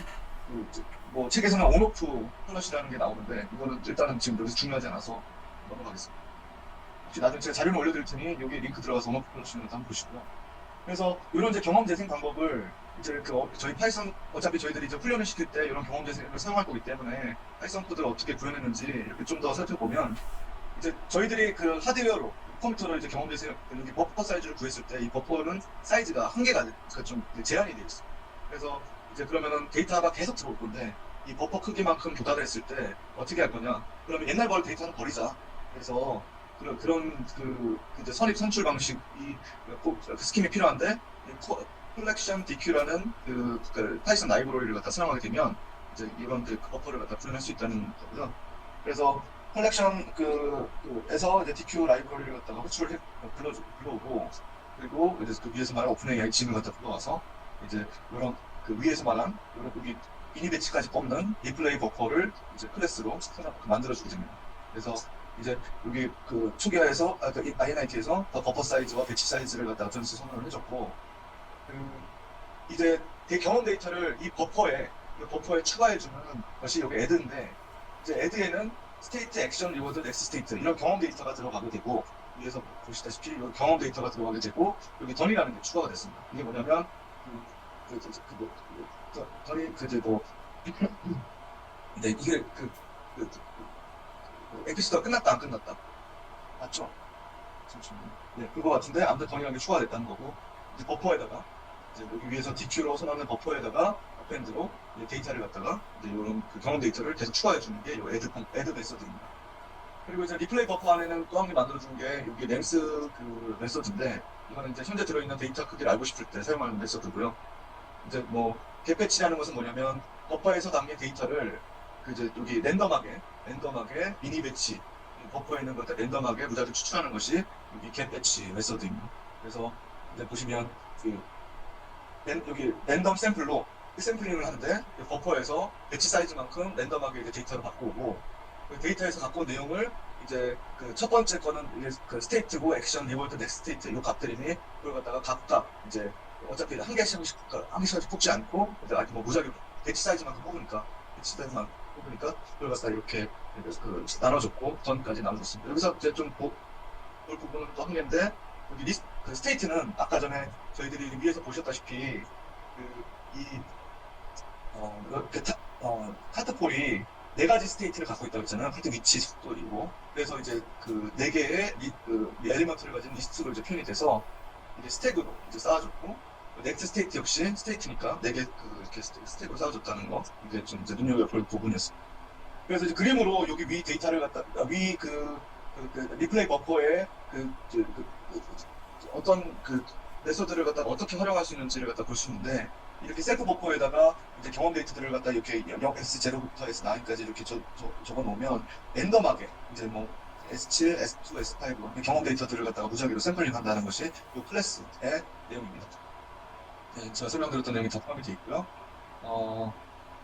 뭐 책에서는 온오프 플러시라는 게 나오는데, 이거는 일단은 지금 여기서 중요하지 않아서 넘어가겠습니다. 혹시 나중에 제가 자료를 올려드릴 테니 여기 링크 들어가서 온오프 플러시는 것도 한번 보시고요. 그래서 이런 이제 경험 재생 방법을 이제 저희 파이썬, 어차피 저희들이 이제 훈련을 시킬 때 이런 경험 재생을 사용할 거기 때문에 파이썬 코드를 어떻게 구현했는지 이렇게 좀 더 살펴보면, 이제 저희들이 하드웨어로 컴퓨터로 이제 경험 재생 여기 버퍼 사이즈를 구했을 때 이 버퍼는 사이즈가 한계가 좀 제한이 되어 있어요. 그래서 이제 그러면은 데이터가 계속 들어올 건데, 이 버퍼 크기만큼 도달을 했을 때 어떻게 할 거냐? 그러면 옛날 데이터는 버리자. 그래서 그런 이제 선입 선출 방식이 꼭 스킴이 필요한데, 콜렉션 DQ라는 파이썬 라이브러리를 갖다 사용하게 되면 이제 이런 버퍼를 갖다 구현할 수 있다는 거고요. 그래서 컬렉션 에서 이제 DQ 라이브러리를 갖다가 호출을 불러오고, 그리고 이제 위에서 말한 오픈 AI 짐을 갖다 불러와서 이제 이런 위에서 말한 여기 미니 배치까지 뽑는 리플레이 버퍼를 이제 클래스로 만들어주게 됩니다. 그래서 이제 여기 초기화에서 INIT에서 버퍼 사이즈와 배치 사이즈를 갖다가 전수 선언을 해줬고, 이제 경험 데이터를 이 버퍼에 추가해주는 것이 여기 애드인데, 이제 애드에는 스테이트, 액션, 리워드, 넥스트 스테이트 이런 경험 데이터가 들어가게 되고, 위에서 보시다시피 이 경험 데이터가 들어가게 되고, 여기 던이라는 게 추가가 됐습니다. 이게 뭐냐면 던이 근데 이게 에피소드가 끝났다 안 끝났다 맞죠? 네, 그거 같은데 아무튼 던이라는 게 추가가 됐다는 거고, 이제 버퍼에다가 이제 여기 위에서 DQ로 선언하는 버퍼에다가 어펜드로 데이터를 갖다가 이제 이런 경험 데이터를 계속 추가해 주는 게 이 애드 메서드입니다. 그리고 이제 리플레이 버퍼 안에는 또 한 개 만들어 준 게 여기 램스 메서드인데, 이거는 이제 현재 들어있는 데이터 크기를 알고 싶을 때 사용하는 메서드고요. 이제 뭐 겟배치라는 것은 뭐냐면, 버퍼에서 담긴 데이터를 이제 여기 랜덤하게 미니 배치, 버퍼에 있는 것들 랜덤하게 무작위 추출하는 것이 여기 겟배치 메서드입니다. 그래서 이제 보시면 여기 랜덤 샘플로 샘플링을 하는데, 버퍼에서 배치 사이즈만큼 랜덤하게 이제 데이터를 갖고 오고, 데이터에서 갖고 온 내용을 이제 첫 번째 거는 스테이트고, 액션, 리워드, 넥스트 스테이트 이 값들이니, 그걸 갖다가 각각 이제 어차피 한 개씩씩 뽑지 않고 아직 뭐 무작위 배치 사이즈만큼 뽑으니까 그걸 갖다 이렇게 나눠줬고, 전까지 나눠줬습니다. 여기서 이제 좀 볼 부분은 또 한 개인데, 여기 스테이트는 아까 전에 저희들이 위에서 보셨다시피 카트폴이 4가지 스테이트를 갖고 있다고 했잖아요. 하여튼 위치, 속도이고. 그래서 이제 4개의 엘리먼트를 가진 리스트로 이제 표현이 돼서 이제 스택으로 이제 쌓아줬고, 넥스트 스테이트 역시 스테이트니까 4개 이렇게 스택으로 쌓아줬다는 거, 이게 좀 이제 눈여겨볼 부분이었습니다. 그래서 이제 그림으로 여기 위 데이터를 갖다 리플레이 버퍼에 어떤 메소드를 갖다가 어떻게 활용할 수 있는지를 갖다 볼 수 있는데, 이렇게 셀프 버퍼에다가 이제 경험 데이터들을 갖다 이렇게 S0부터 S9까지 이렇게 적어 놓으면 랜덤하게 이제 뭐 S7, S2, S5 경험 데이터들을 갖다가 무작위로 샘플링 한다는 것이 이 클래스의 내용입니다. 네, 제가 설명드렸던 내용이 다 포함이 되어 있고요.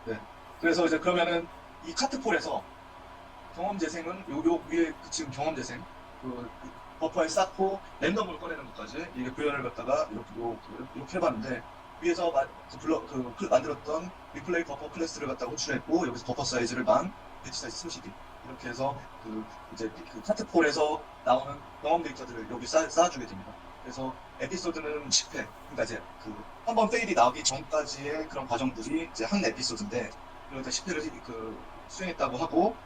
네. 그래서 이제 그러면은 이 카트폴에서 경험 재생은 요 위에 지금 경험 재생 그 버퍼에 쌓고 랜덤으로 꺼내는 것까지 이게 구현을 갖다가 이렇게 해봤는데, 위에서 만들었던 리플레이 버퍼 클래스를 갖다가 호출했고, 여기서 버퍼 사이즈를 배치 사이즈 32 이렇게 해서 이제 그 카트폴에서 나오는 경험 데이터들을 여기 쌓아주게 됩니다. 그래서 에피소드는 10회, 그러니까 이제 한번 페일이 나오기 전까지의 그런 과정들이 이제 한 에피소드인데, 그러니까 10회를 수행했다고 하고,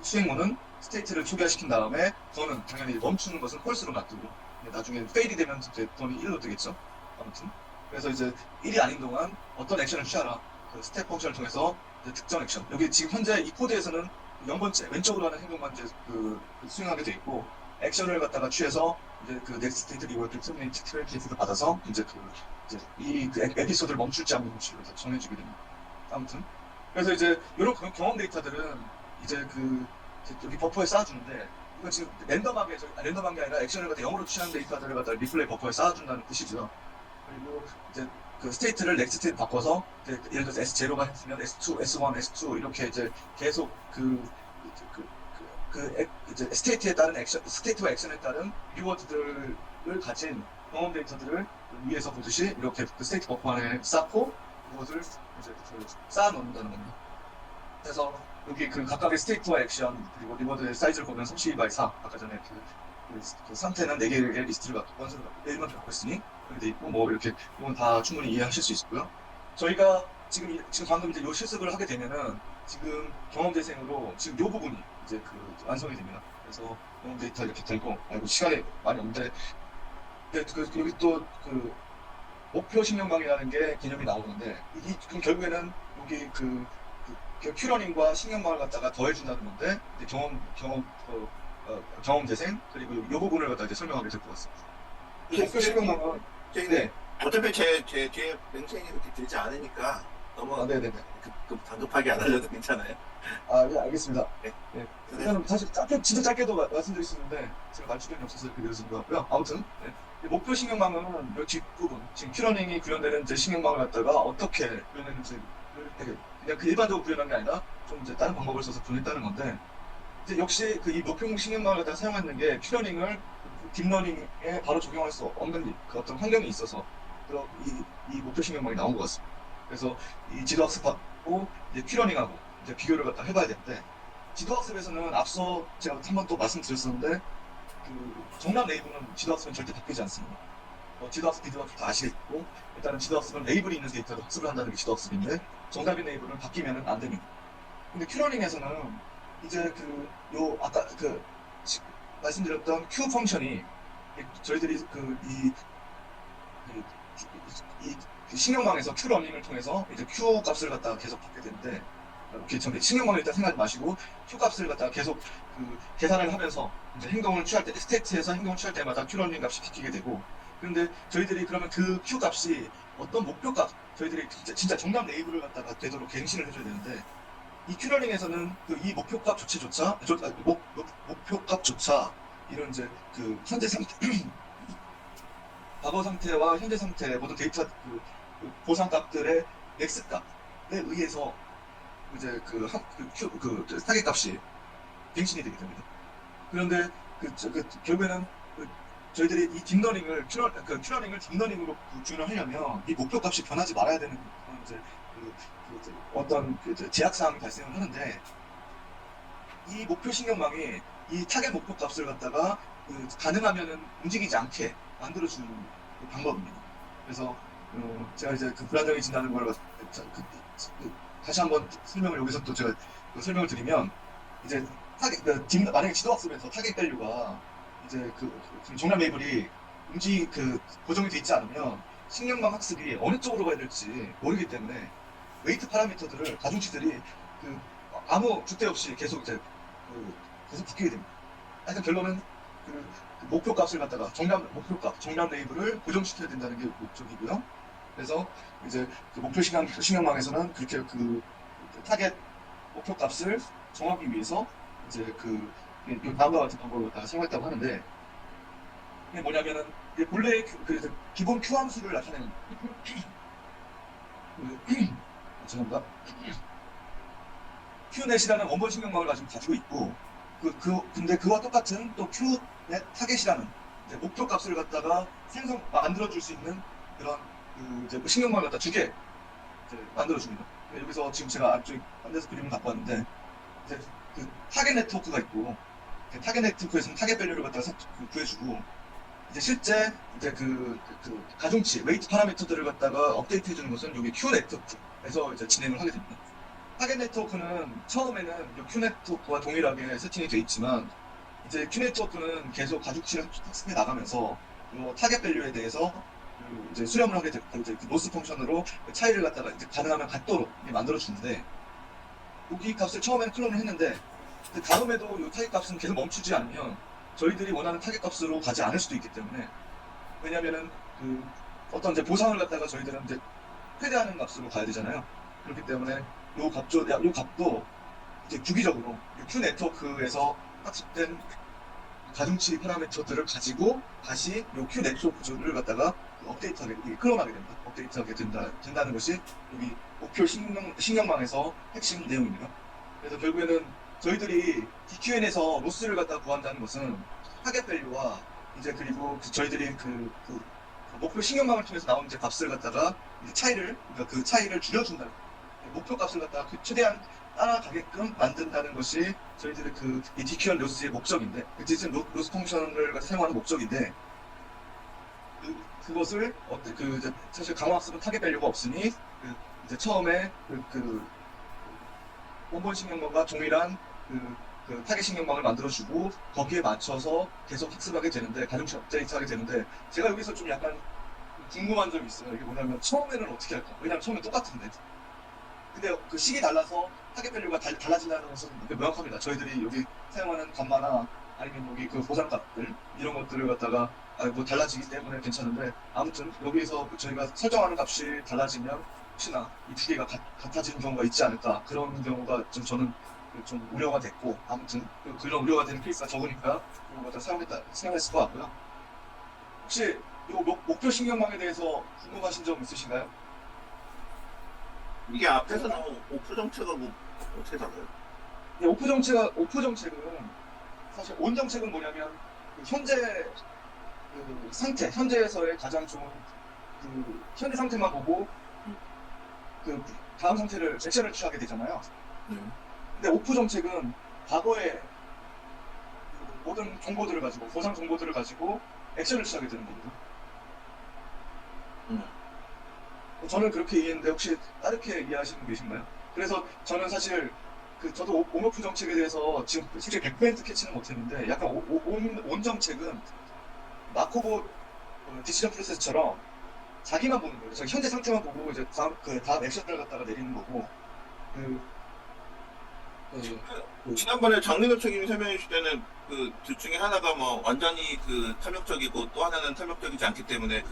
수행문은 스테이트를 초기화시킨 다음에 더는 당연히 멈추는 것은 펄스로 놔두고, 나중에 페일이 되면 이제 더는 1로 되겠죠. 아무튼 그래서 이제 1이 아닌 동안 어떤 액션을 취하라, 스텝 펑션을 통해서 특정 액션, 여기 지금 현재 이 코드에서는 0번째 왼쪽으로 하는 행동만 이제 수행하게 돼 있고, 액션을 갖다가 취해서 이제 넥스트 스테이트 리워드 트레이트를 받아서 이제 이 에피소드를 멈출지 안 멈출지 정해주게 됩니다. 아무튼 그래서 이제 이런 경험 데이터들은 이제 여기 버퍼에 쌓아주는데, 이건 지금 랜덤한 게 아니라 액션을 갖다 0으로 취한 데이터들을 갖다 리플레이 버퍼에 쌓아준다는 뜻이죠. 그리고 이제 스테이트를 넥스트 스테이트 바꿔서 예를 들어서 S0가 했으면 S2, S1, S2 이렇게 이제 계속 이제 스테이트에 따른 스테이트와 액션에 따른 리워드들을 가진 경험 데이터들을 위에서 보듯이 이렇게 스테이트 버퍼 안에 쌓고 리워드를 이제 쌓아놓는다는 겁니다. 그래서 여기 각각의 스테이트와 액션 그리고 리워드의 사이즈를 보면 32x4, 아까 전에 그 상태는 4개의 리스트를 원서를 갖고 1만 갖고 있으니 그렇게 돼 있고, 뭐 이렇게 이건 다 충분히 이해하실 수 있고요. 저희가 지금 방금 이제 요 실습을 하게 되면은 지금 경험 재생으로 지금 요 부분이 이제 완성이 됩니다. 그래서 경험 데이터 이렇게 들고, 시간이 많이 없는데, 여기 또 목표 신경망이라는 게 개념이 나오는데, 그럼 결국에는 여기 큐러닝과 신경망을 갖다가 더해준다는 건데, 이제 경험 재생 그리고 이 부분을 갖다 이제 설명하게 될 것 같습니다. 목표 신경망은 네. 어차피 제 뒤에 맹체인이 그렇게 길지 않으니까 너무 네네네. 다급하게 안 하셔도 괜찮아요. 예, 알겠습니다. 네. 네. 일단은 사실 진짜 짧게도 말씀드릴 수 있는데 제가 말주변이 없어서 이렇게 느려진 것 같고요. 아무튼 이 목표 신경망은 이 뒷부분, 지금 큐러닝이 구현되는 이제 신경망을 갖다가 어떻게 구현했는지 그냥 일반적으로 구현한 게 아니라 좀 이제 다른 방법을 써서 구현했다는 건데, 이제 역시 이 목표 신경망을 갖다가 사용하는 게 큐러닝을 딥러닝에 바로 적용할 수 없는 어떤 환경이 있어서 이 목표 신경망이 나온 것 같습니다. 그래서 이 지도학습하고 이제 큐러닝하고 이제 비교를 갖다 해봐야 되는데, 지도학습에서는 앞서 제가 한번 또 말씀드렸었는데 정답 레이블은 지도학습은 절대 바뀌지 않습니다. 지도학습, 비도학습 다 아시겠고, 일단은 지도학습은 레이블이 있는 데이터를 학습을 한다는 게 지도학습인데, 정답인 레이블은 바뀌면은 안 됩니다. 근데 큐러닝에서는 이제 아까 말씀드렸던 Q 펑션이 저희들이 신경망에서 Q 러닝을 통해서 이제 Q 값을 갖다가 계속 받게 되는데, 이렇게 신경망을 일단 생각하지 마시고 Q 값을 갖다가 계속 계산을 하면서 이제 행동을 취할 때, 스테이트에서 행동을 취할 때마다 Q 러닝 값이 바뀌게 되고, 그런데 저희들이 그러면 Q 값이 어떤 목표 값, 저희들이 진짜 정답 레이블을 갖다가 되도록 갱신을 해줘야 되는데, 이 큐러닝에서는 이 목표값 목표값조차 이런 이제 현재 상태, 과거 상태와 현재 상태 모든 데이터 보상값들의 x 값에 의해서 이제 타겟 값이 갱신이 되게 됩니다. 그런데 결국에는 저희들이 이 딥러닝을 큐러닝을 딥러닝으로 구현을 하려면 이 목표값이 변하지 말아야 되는 그런 이제 어떤 제약사항이 발생을 하는데, 이 목표 신경망이 이 타겟 목표 값을 갖다가 가능하면은 움직이지 않게 만들어주는 방법입니다. 그래서 제가 이제 불안정해진다는 걸 다시 한번 설명을 여기서 또 제가 설명을 드리면, 이제 만약에 지도학습에서 타겟 밸류가 이제 정답 레이블이 고정이 돼 있지 않으면 신경망 학습이 어느 쪽으로 가야 될지 모르기 때문에 웨이트 파라미터들을 가중치들이 아무 주대 없이 계속 이제 계속 바뀌게 됩니다. 하여튼 결론은 그 목표 값을 갖다가 목표 값, 정량 레이블을 고정시켜야 된다는 게 목적이고요. 그래서 이제 그 목표 신경망에서는 그렇게 그 타겟 목표 값을 정하기 위해서 이제 이 다음과 같은 방법을 다 사용했다고 하는데, 이게 뭐냐면은 이게 본래 기본 Q 함수를 나타내는 죄송합니다. QNet이라는 원본 신경망을 가지고 있고, 근데 그와 똑같은 또 QNet 타겟이라는 이제 목표 값을 갖다가 만들어줄 수 있는 그런 이제 신경망을 갖다 두 개 만들어줍니다. 여기서 지금 제가 앞쪽에 한 데서 그림을 갖고 왔는데, 이제 그 타겟 네트워크가 있고, 타겟 네트워크에서는 타겟 밸류를 갖다가 구해주고, 이제 실제 이제 그 가중치, 웨이트 파라미터들을 갖다가 업데이트 해주는 것은 여기 Q 네트워크에서 이제 진행을 하게 됩니다. 타겟 네트워크는 처음에는 Q 네트워크와 동일하게 세팅이 되어 있지만, 이제 Q 네트워크는 계속 가중치를 학습해 나가면서 타겟 밸류에 대해서 이제 수렴을 하게 되고, 이제 그 로스 펑션으로 차이를 갖다가 이제 가능하면 같도록 만들어 주는데, 여기 값을 처음에는 클론을 했는데, 그 다음에도 이 타겟 값은 계속 멈추지 않으면 저희들이 원하는 타겟 값으로 가지 않을 수도 있기 때문에, 왜냐면은 어떤 이제 보상을 갖다가 저희들은 이제 최대하는 값으로 가야 되잖아요. 그렇기 때문에 요 값도 이제 주기적으로 Q 네트워크에서 학습된 가중치 파라미터들을 가지고 다시 요 Q 네트워크를 갖다가 업데이트하게, 클론하게 된다. 업데이트하게 된다는 것이 여기 목표 신경망에서 핵심 내용입니다. 그래서 결국에는 저희들이 DQN에서 로스를 갖다 구한다는 것은 타겟 밸류와 이제 그리고 저희들이 목표 신경망을 통해서 나온 이제 값을 갖다가 그러니까 그 차이를 줄여준다는, 목표 값을 갖다가 최대한 따라가게끔 만든다는 것이 저희들의 이 DQN 로스의 목적인데, 로스 펑션을 사용하는 목적인데, 그것을 이제 사실 강화학습은 타겟 밸류가 없으니 이제 처음에 원본 신경망과 동일한 타겟 신경망을 만들어주고 거기에 맞춰서 계속 학습하게 되는데, 가중치 업데이트하게 되는데, 제가 여기서 좀 약간 궁금한 점이 있어요. 이게 뭐냐면 처음에는 어떻게 할까? 왜냐면 처음엔 똑같은데, 근데 그 식이 달라서 타겟 밸류가 달라진다는 것은 명확합니다. 저희들이 여기 사용하는 감마나 아니면 여기 그 보상값들 이런 것들을 갖다가 뭐 달라지기 때문에 괜찮은데, 아무튼 여기에서 저희가 설정하는 값이 달라지면 혹시나 이 두 개가 같아지는 경우가 있지 않을까, 그런 경우가 저는 좀 우려가 됐고, 아무튼 그런 우려가 되는 케이스가 적으니까 이런 것들 사용했을 것 같고요. 혹시 이 목표 신경망에 대해서 궁금하신 점 있으신가요? 이게 앞에서 나온 오프 정책하고 어떻게 달라요? 네, 오프 정책은 사실 온 정책은 뭐냐면 현재 현재에서의 가장 좋은 현재 상태만 보고 다음 상태를 액션을 취하게 되잖아요. 근데 오프 정책은 과거의 모든 정보들을 가지고, 보상 정보들을 가지고 액션을 취하게 되는 겁니다. 저는 그렇게 이해했는데 혹시 다르게 이해하시는 분 계신가요? 그래서 저는 사실 저도 온오프 정책에 대해서 지금 솔직히 100% 캐치는 못했는데, 약간 온 정책은 마코보 디시전 프로세스처럼 자기만 보는 거예요. 자기 현재 상태만 보고 이제 다음 액션을 갖다가 내리는 거고, 지난번에 장민호 책임이 설명해 주실 때는 둘 중에 하나가 뭐 완전히 탐욕적이고 또 하나는 탐욕적이지 않기 때문에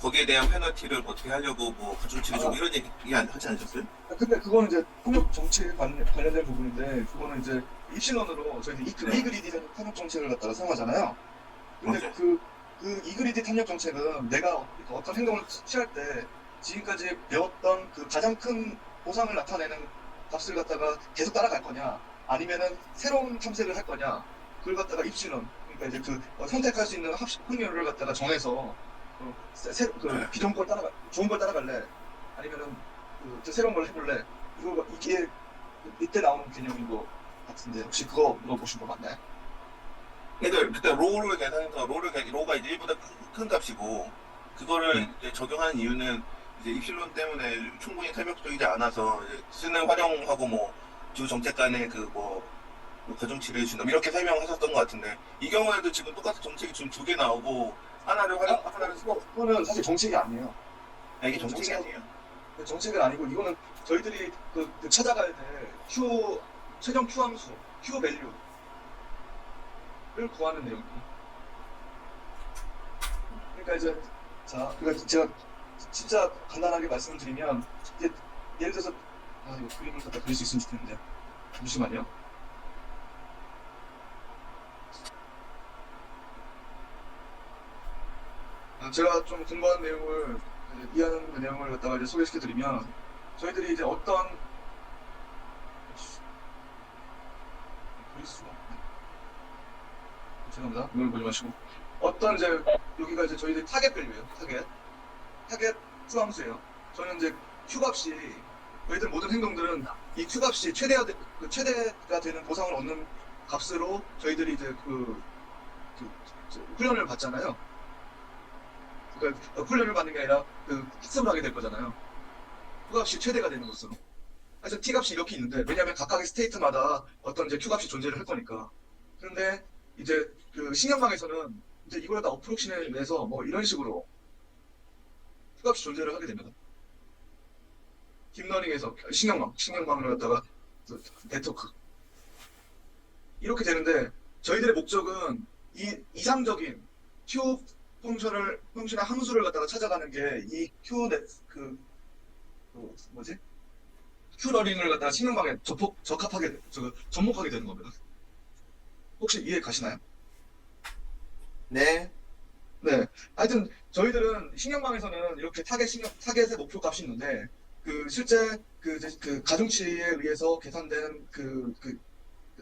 거기에 대한 페널티를 어떻게 하려고 뭐 가중치를 주고 이런 얘기 하지 않으셨어요? 근데 그거는 이제 통역 정책 관련된 부분인데, 그거는 이제 입신론으로 저희는 이그리디라는 통역 정책을 갖다가 사용하잖아요. 근데 맞아요. 이그리디 탐욕 정책은 내가 어떤 행동을 취할 때 지금까지 배웠던 가장 큰 보상을 나타내는 값을 갖다가 계속 따라갈 거냐, 아니면은 새로운 탐색을 할 거냐, 그걸 갖다가 입신론, 그러니까 이제 선택할 수 있는 확률을 갖다가 정해서 기존 걸 좋은 걸 따라갈래, 아니면은 새로운 걸 해볼래, 이게 이때 나오는 개념인 것 같은데, 혹시 그거 물어보신 거 맞나요? 그때 로우를 계산해서 로우가 이제 1보다 큰 값이고, 그거를 이제 적용하는 이유는 이제 입실론 때문에 충분히 탐욕적이지 않아서 이제 쓰는 활용하고 뭐 주 정책 간의 가중치를 준다 이렇게 설명하셨던 것 같은데, 이 경우에도 지금 똑같은 정책이 지금 2개 나오고 하나를 쓰고. 그거는 사실 정책이 아니에요. 이게 정책이 아니에요. 정책은 아니고, 이거는 저희들이 찾아가야 될 최종 Q 함수, Q 밸류. 구하는 내용입니다. 그러니까 이제 자, 그러니까 제가 진짜 간단하게 말씀을 드리면 이제 예를 들어서 이거 그림을 갖다 그릴 수 있으면 좋겠는데 잠시만요. 제가 좀 공부한 내용을 이해하는 그 내용을 갖다가 이제 소개시켜 드리면 저희들이 이제 어떤 그릴 수가 없네. 죄송합니다. 이걸 보지 마시고 어떤 이제 여기가 이제 저희들 타겟 밸류예요. 타겟 수함수예요. 저는 이제 Q 값이 저희들 모든 행동들은 이 Q 값이 최대가 되는 보상을 얻는 값으로 저희들이 이제 훈련을 받잖아요. 그러니까 훈련을 받는 게 아니라 학습을 하게 될 거잖아요. Q 값이 최대가 되는 것으로. 그래서 T 값이 이렇게 있는데 왜냐하면 각각의 스테이트마다 어떤 이제 Q 값이 존재를 할 거니까. 그런데 이제 그 신경망에서는 이제 이걸 다 어프로치메이트해서 뭐 이런 식으로 Q 값이 존재를 하게 됩니다. 딥러닝에서 신경망을 갖다가 네트워크 이렇게 되는데 저희들의 목적은 이 이상적인 Q 펑션의 함수를 갖다가 찾아가는 게 이 Q 뭐지? Q 러닝을 갖다가 신경망에 접목하게 되는 겁니다. 혹시 이해 가시나요? 네. 네. 하여튼 저희들은 신경망에서는 이렇게 타겟의 목표 값이 있는데 실제 가중치에 의해서 계산된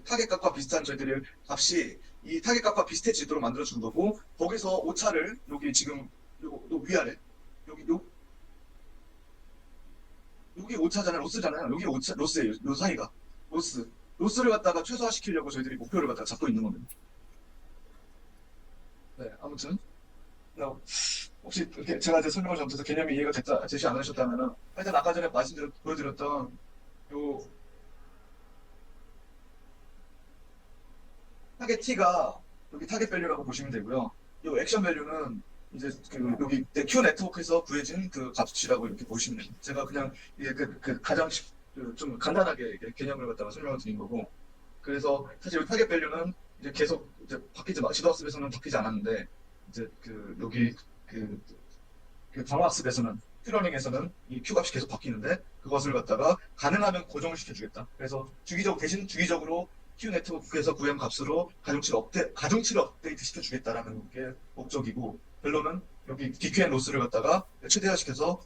타겟 값과 비슷한 저희들의 값이 이 타겟 값과 비슷해지도록 만들어 주는 거고 거기서 오차를 여기 지금 요 위아래 여기 오차잖아요. 로스잖아요. 여기 로스예요. 요 사이가 로스를 갖다가 최소화시키려고 저희들이 목표를 갖다가 잡고 있는 겁니다. 네, 아무튼 혹시 이렇게 제가 이제 설명을 잘못해서 개념이 이해가 되지 않으셨다면은 하여튼 아까 전에 보여드렸던 요 타겟 T가 여기 타겟 밸류라고 보시면 되고요. 요 액션 밸류는 이제 여기 Q 네트워크에서 구해진 값이라고 이렇게 보시면 됩니다. 제가 그냥 이게 가장 좀 간단하게 이렇게 개념을 갖다가 설명을 드린 거고 그래서 사실 이 타겟 밸류는 이제 계속 이제 지도 학습에서는 바뀌지 않았는데 이제 여기 방어 학습에서는 큐러닝에서는 이 Q 값이 계속 바뀌는데 그것을 갖다가 가능하면 고정을 시켜주겠다. 그래서 대신 주기적으로 Q 네트워크에서 구현 값으로 가중치를 업데이트 시켜주겠다라는 게 목적이고 결론은 여기 DQN 로스를 갖다가 최대화시켜서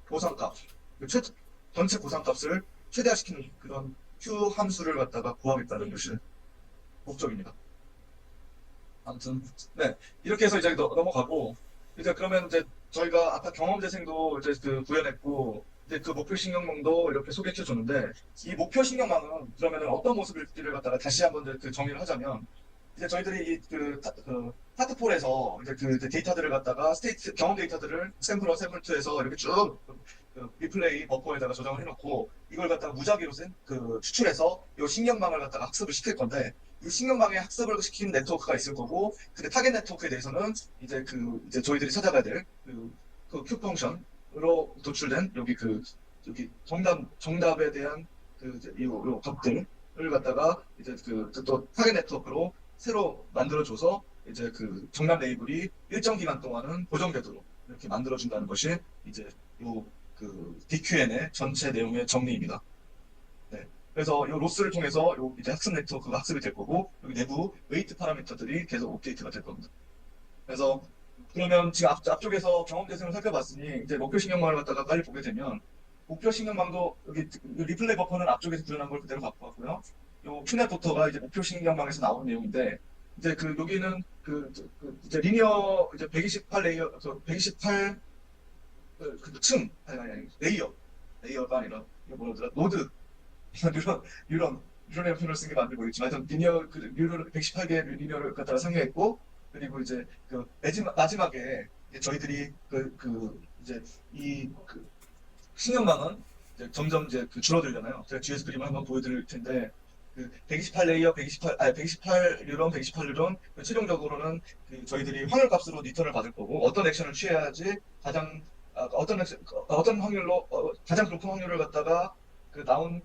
보상값, 전체 보상값을 최대화시키는 그런 Q 함수를 갖다가 구하겠다는 것이 목적입니다. 아무튼 네 이렇게 해서 이제 넘어가고 이제 그러면 이제 저희가 아까 경험재생도 이제 구현했고 이제 목표 신경망도 이렇게 소개해 줬는데 이 목표 신경망은 그러면 어떤 모습일지를 갖다가 다시 한번 정리를 하자면 이제 저희들이 타트폴에서 이제 데이터들을 갖다가 경험 데이터들을 샘플 1, 샘플 2에서 이렇게 쭉 리플레이 버퍼에다가 저장을 해놓고 이걸 갖다가 무작위로 추출해서 이 신경망을 갖다가 학습을 시킬 건데 이 신경망에 학습을 시키는 네트워크가 있을 거고 근데 타겟 네트워크에 대해서는 이제 저희들이 찾아가야 될 Q 펑션으로 도출된 여기 정답에 대한 요 값들을 갖다가 이제 또 타겟 네트워크로 새로 만들어줘서 이제 정답 레이블이 일정 기간 동안은 고정되도록 이렇게 만들어준다는 것이 이제 요 DQN의 전체 내용의 정리입니다. 네. 그래서 이 로스를 통해서 이제 학습 네트워크가 학습이 될 거고 여기 내부 웨이트 파라미터들이 계속 업데이트가 될 겁니다. 그래서 그러면 지금 앞쪽에서 경험 대상을 살펴봤으니 이제 목표 신경망을 갖다가 빨리 보게 되면 목표 신경망도 여기 리플레이 버퍼는 앞쪽에서 구현한 걸 그대로 갖고 왔고요. 요 큐넷 도터가 이제 목표 신경망에서 나온 내용인데 이제 여기는 이제 리니어 이제 128 레이어 128 레이어가 아니라 이거 뭐더라 노드 뉴런의 표현을 쓴 게 맞는지 모르겠지만 하여튼 뉴런 118개의 리니어를 갖다가 상회했고 그리고 이제 마지막에 이제 저희들이 이제 신경망은 이제 점점 이제 줄어들잖아요. 제가 GS 그림을 한번 보여드릴 텐데 128 레이어, 128 뉴런, 128 뉴런 최종적으로는 저희들이 확률값으로 리턴을 받을 거고 어떤 액션을 취해야지 어떤 확률로 가장 높은 확률을 갖다가 나온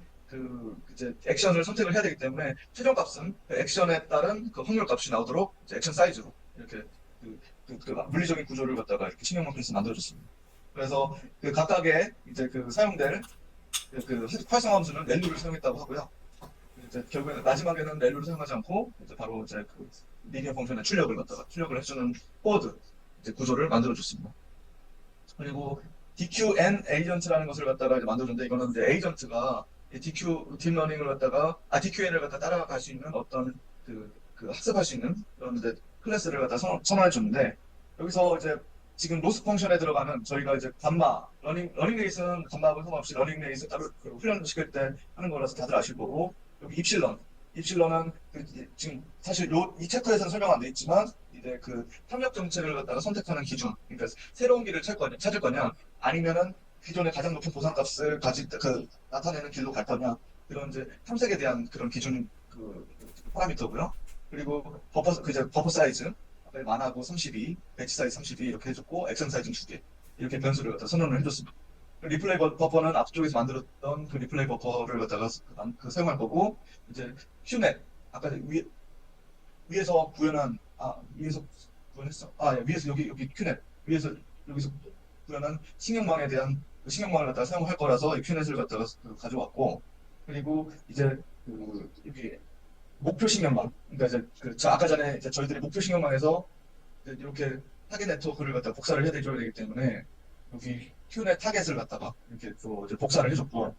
이제 액션을 선택을 해야 되기 때문에 최종 값은 그 액션에 따른 그 확률 값이 나오도록 이제 액션 사이즈로 이렇게 그 물리적인 구조를 갖다가 이렇게 신경망에서 만들어줬습니다. 그래서 그 각각의 이제 그 사용될 활성화 함수는 렐루를 사용했다고 하고요. 이제 결국에는 마지막에는 렐루를 사용하지 않고 이제 바로 이제 그 리니어 펑션의 출력을 해주는 코드 이제 구조를 만들어줬습니다. 그리고 DQN 에이전트라는 것을 갖다가 이제 만들었는데 이거는 이제 에이전트가 딥러닝을 갖다가 DQN을 갖다 따라갈 수 있는 어떤 학습할 수 있는 그런 이제 클래스를 갖다 선언해 줬는데 여기서 이제 지금 로스 펑션에 들어가는 저희가 이제 감마 러닝 레이스는 감마하고 상관없이 러닝 레이스 따로 훈련시킬 때 하는 거라서 다들 아실 거고 여기 입실런은 지금 사실 이 챕터에서는 설명 안 돼 있지만 이제 그 협력 정책을 갖다가 선택하는 기준 그러니까 새로운 길을 찾을 거냐 아니면은 기존의 가장 높은 보상값을 나타내는 길로 갈 거냐 그런 이제 탐색에 대한 그런 기준 파라미터고요. 그리고 버퍼 사이즈 만하고 32, 배치 사이즈 32 이렇게 해줬고 액션 사이즈는 2개 이렇게 변수를 갖다 선언을 해줬습니다. 리플레이 버퍼는 앞쪽에서 만들었던 그 리플레이 버퍼를 갖다가 사용할 거고 이제 큐넷 아까 위에서 구현한 위에서 구현했어. 예, 위에서 여기 큐넷 위에서 여기서 구현한 신경망에 대한 신경망을 갖다가 사용할 거라서 이 큐넷을 갖다가 가져왔고 그리고 이제 여기 목표 신경망 그러니까 이제 아까 전에 이제 저희들이 목표 신경망에서 이렇게 타겟 네트워크를 갖다가 복사를 해줘야 되기 때문에 여기 큐넷 타겟을 갖다가 이렇게 또 이제 복사를 해줬고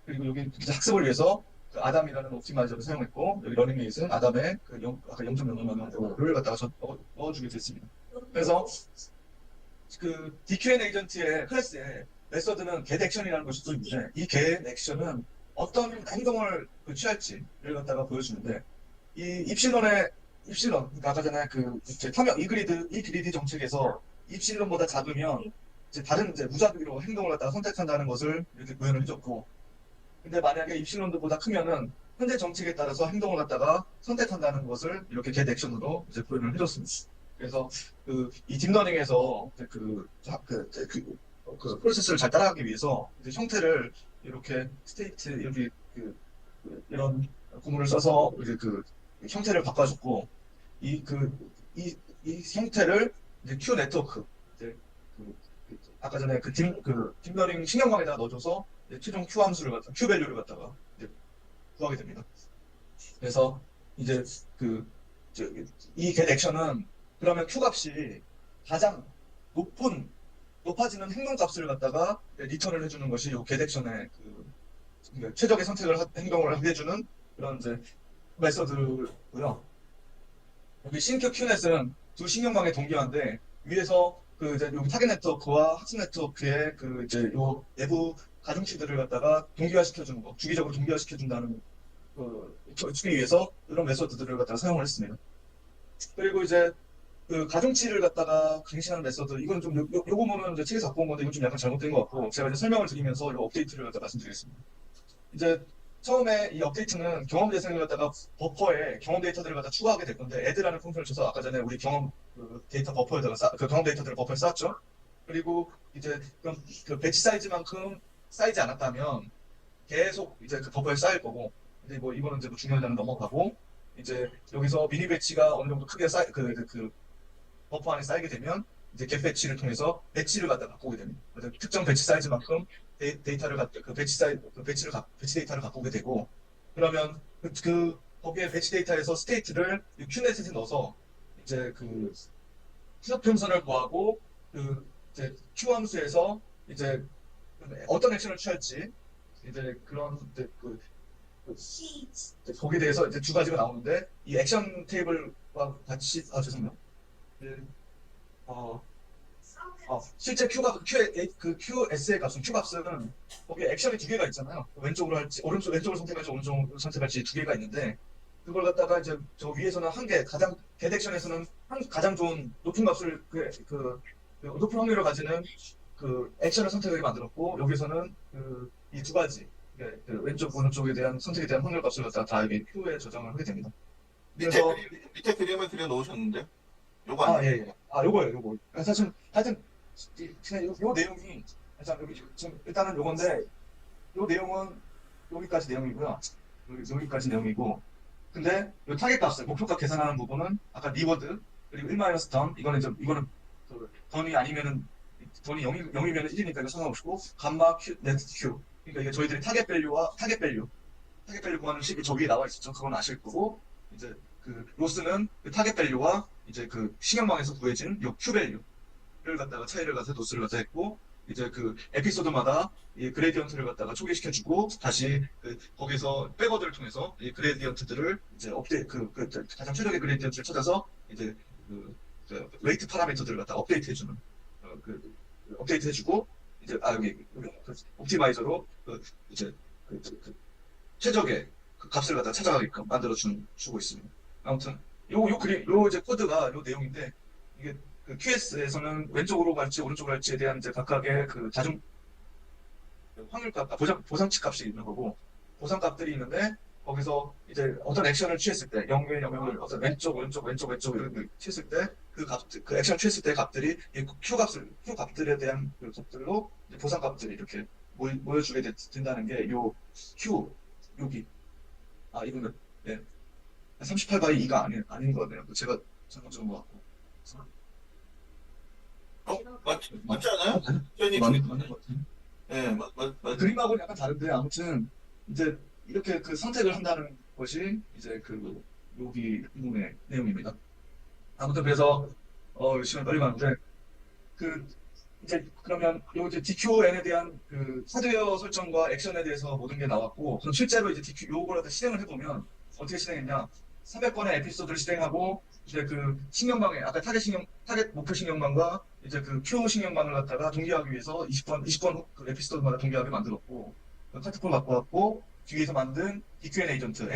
그리고 여기 이제 학습을 위해서 아담이라는 옵티마이저를 사용했고 여기 러닝메이트는 아담의 아까 0.00를 갖다가 넣어주게 됐습니다. 그래서 DQN 에이전트의 클래스에 메서드는 get action이라는 것이 또 있는데 이 get action은 어떤 행동을 취할지를 갖다가 보여주는데 이 입실론 그러니까 아까 전에 이 그리드 정책에서 입실론보다 작으면 이제 다른 이제 무작위로 행동을 갖다가 선택한다는 것을 이렇게 구현을 해줬고 근데 만약에 입실론보다 크면은 현재 정책에 따라서 행동을 갖다가 선택한다는 것을 이렇게 get action으로 이제 구현을 해줬습니다. 그래서 이 딥러닝에서 프로세스를 잘 따라가기 위해서 이제 형태를 이렇게 스테이트 여기 이런 구문을 써서 이제 형태를 바꿔줬고 이 형태를 이제 Q 네트워크 이제 아까 전에 딥러닝 신경망에다 넣어줘서 최종 Q 함수를 갖다 Q 밸류를 갖다가 이제 구하게 됩니다. 그래서 이제 이 get 액션은 그러면 Q 값이 가장 높아지는 행동 값을 갖다가 리턴을 해주는 것이 이 get 액션의 그러니까 최적의 행동을 하게 해주는 그런 이제 메서드고요. 여기 신큐 큐넷은 두 신경망의 동기화인데 위에서 이제 여기 타겟 네트워크와 학습 네트워크의 이제 요 내부 가중치들을 갖다가 동기화시켜주는 거, 주기적으로 동기화시켜준다는 주기 위해서 이런 메서드들을 갖다가 사용을 했습니다. 그리고 이제 가중치를 갖다가 갱신하는 메서드 이건 좀 요 부분은 이제 책에서 갖고 온 건데 이건 좀 약간 잘못된 것 같고 제가 이제 설명을 드리면서 이 업데이트를 갖다 말씀드리겠습니다. 이제 처음에 이 업데이트는 경험 재생을 갖다가 버퍼에 경험 데이터들을 갖다 추가하게 될 건데 add라는 펑션을 줘서 아까 전에 우리 경험 데이터 버퍼에다가 경험 데이터들을 버퍼에 쌓았죠. 그리고 이제 그럼 배치 사이즈만큼 쌓이지 않았다면 계속 이제 버퍼에 쌓일 거고 이제 뭐 이거는 이제 뭐 중요하지 않은 넘어가고 이제 여기서 미니 배치가 어느 정도 크게 버퍼 안에 쌓이게 되면 이제 겟 배치를 통해서 배치를 갖다 갖고 오게 됩니다. 그래서 특정 배치 사이즈만큼 데이터를 배치 데이터를 갖고 오게 되고 그러면 거기에 배치 데이터에서 스테이트를 큐넷에 넣어서 이제 수업 편선을 구하고 이제 Q 함수에서 이제 어떤 액션을 취할지 이제 그런 거기에 대해서 이제 두 가지가 나오는데 이 액션 테이블과 같이 죄송해요. 실제 QS의 값은 Q 값은 거기에 액션이 두 개가 있잖아요. 왼쪽으로 할지 왼쪽을 선택할지 오른쪽을 선택할지 두 개가 있는데 그걸 갖다가 이제 저 위에서는 get 액션에서는 가장 좋은 높은 값을 높은 확률을 가지는 액션을 선택하게 만들었고 여기서는 이 두 가지 왼쪽 오른쪽에 대한 선택에 대한 확률 값을 갖다가 다 여기 Q에 저장을 하게 됩니다. 그래서 밑에 그림을 그려 놓으셨는데 요거 아니에요? 예. 요거예요. 하여튼 그냥 요 내용이 여기 지금 일단은 요건데 요 내용은 여기까지 내용이고요. 여기까지 내용이고, 근데 이 타겟 값을 목표값 계산하는 부분은 아까 리워드 그리고 1-던 이거는 이거는 던이 아니면은 던이 0이면은 1이니까 이거 상관없고 감마 q 네트 q 그러니까 이게 저희들이 타겟 밸류 구하는 식이 저기에 나와 있었죠. 그건 아실 거고 이제 그 로스는 그 타겟 밸류와 이제 그 신경망에서 구해진 요 q 밸류를 갖다가 차이를 갖다 로스를 갖다 했고 이제 그 에피소드마다 이 그레디언트를 갖다가 초기시켜주고 다시 거기서 백워드를 통해서 이 그레디언트들을 이제 가장 최적의 그레디언트를 찾아서 이제 웨이트 파라미터들을 갖다 업데이트해주는 업데이트해주고 이제 여기 옵티마이저로 이제 최적의 값을 갖다 찾아가게끔 주고 있습니다. 아무튼 요 이제 코드가 요 내용인데 이게 QS에서는 왼쪽으로 갈지 오른쪽으로 갈지에 대한 이제 각각의 확률값, 보상치 값이 있는 거고, 보상값들이 있는데, 거기서 이제 어떤 액션을 취했을 때, 0의 영역을 어떤 왼쪽, 이렇게 취했을 때, 그 액션 취했을 때 값들이, 이 Q 값들에 대한 그 값들로 보상값들이 이렇게 모여주게 된다는 게, 요 Q, 여기. 이거는, 예. 38바이 2가 아닌 거네요. 제가 잘못 적은 것 같고. 맞지 않아요? 맞는 것 같아요. 네, 그림하고는 약간 다른데 아무튼 이제 이렇게 그 선택을 한다는 것이 이제 여기 부분의 내용입니다. 아무튼 그래서 시간 빨리 가는데 이제 그러면 요 이제 DQN에 대한 그 하드웨어 설정과 액션에 대해서 모든 게 나왔고 그럼 실제로 이제 요거를 실행을 해보면 어떻게 실행했냐 300번의 에피소드를 실행하고 이제 그 신경망에 아까 타겟 목표 신경망과 이제 그 Q 신경망을 갖다가 동기화하기 위해서 20번 그 에피소드마다 동기화하게 만들었고 카트콜 갖고 왔고 뒤에서 만든 DQN 에이전트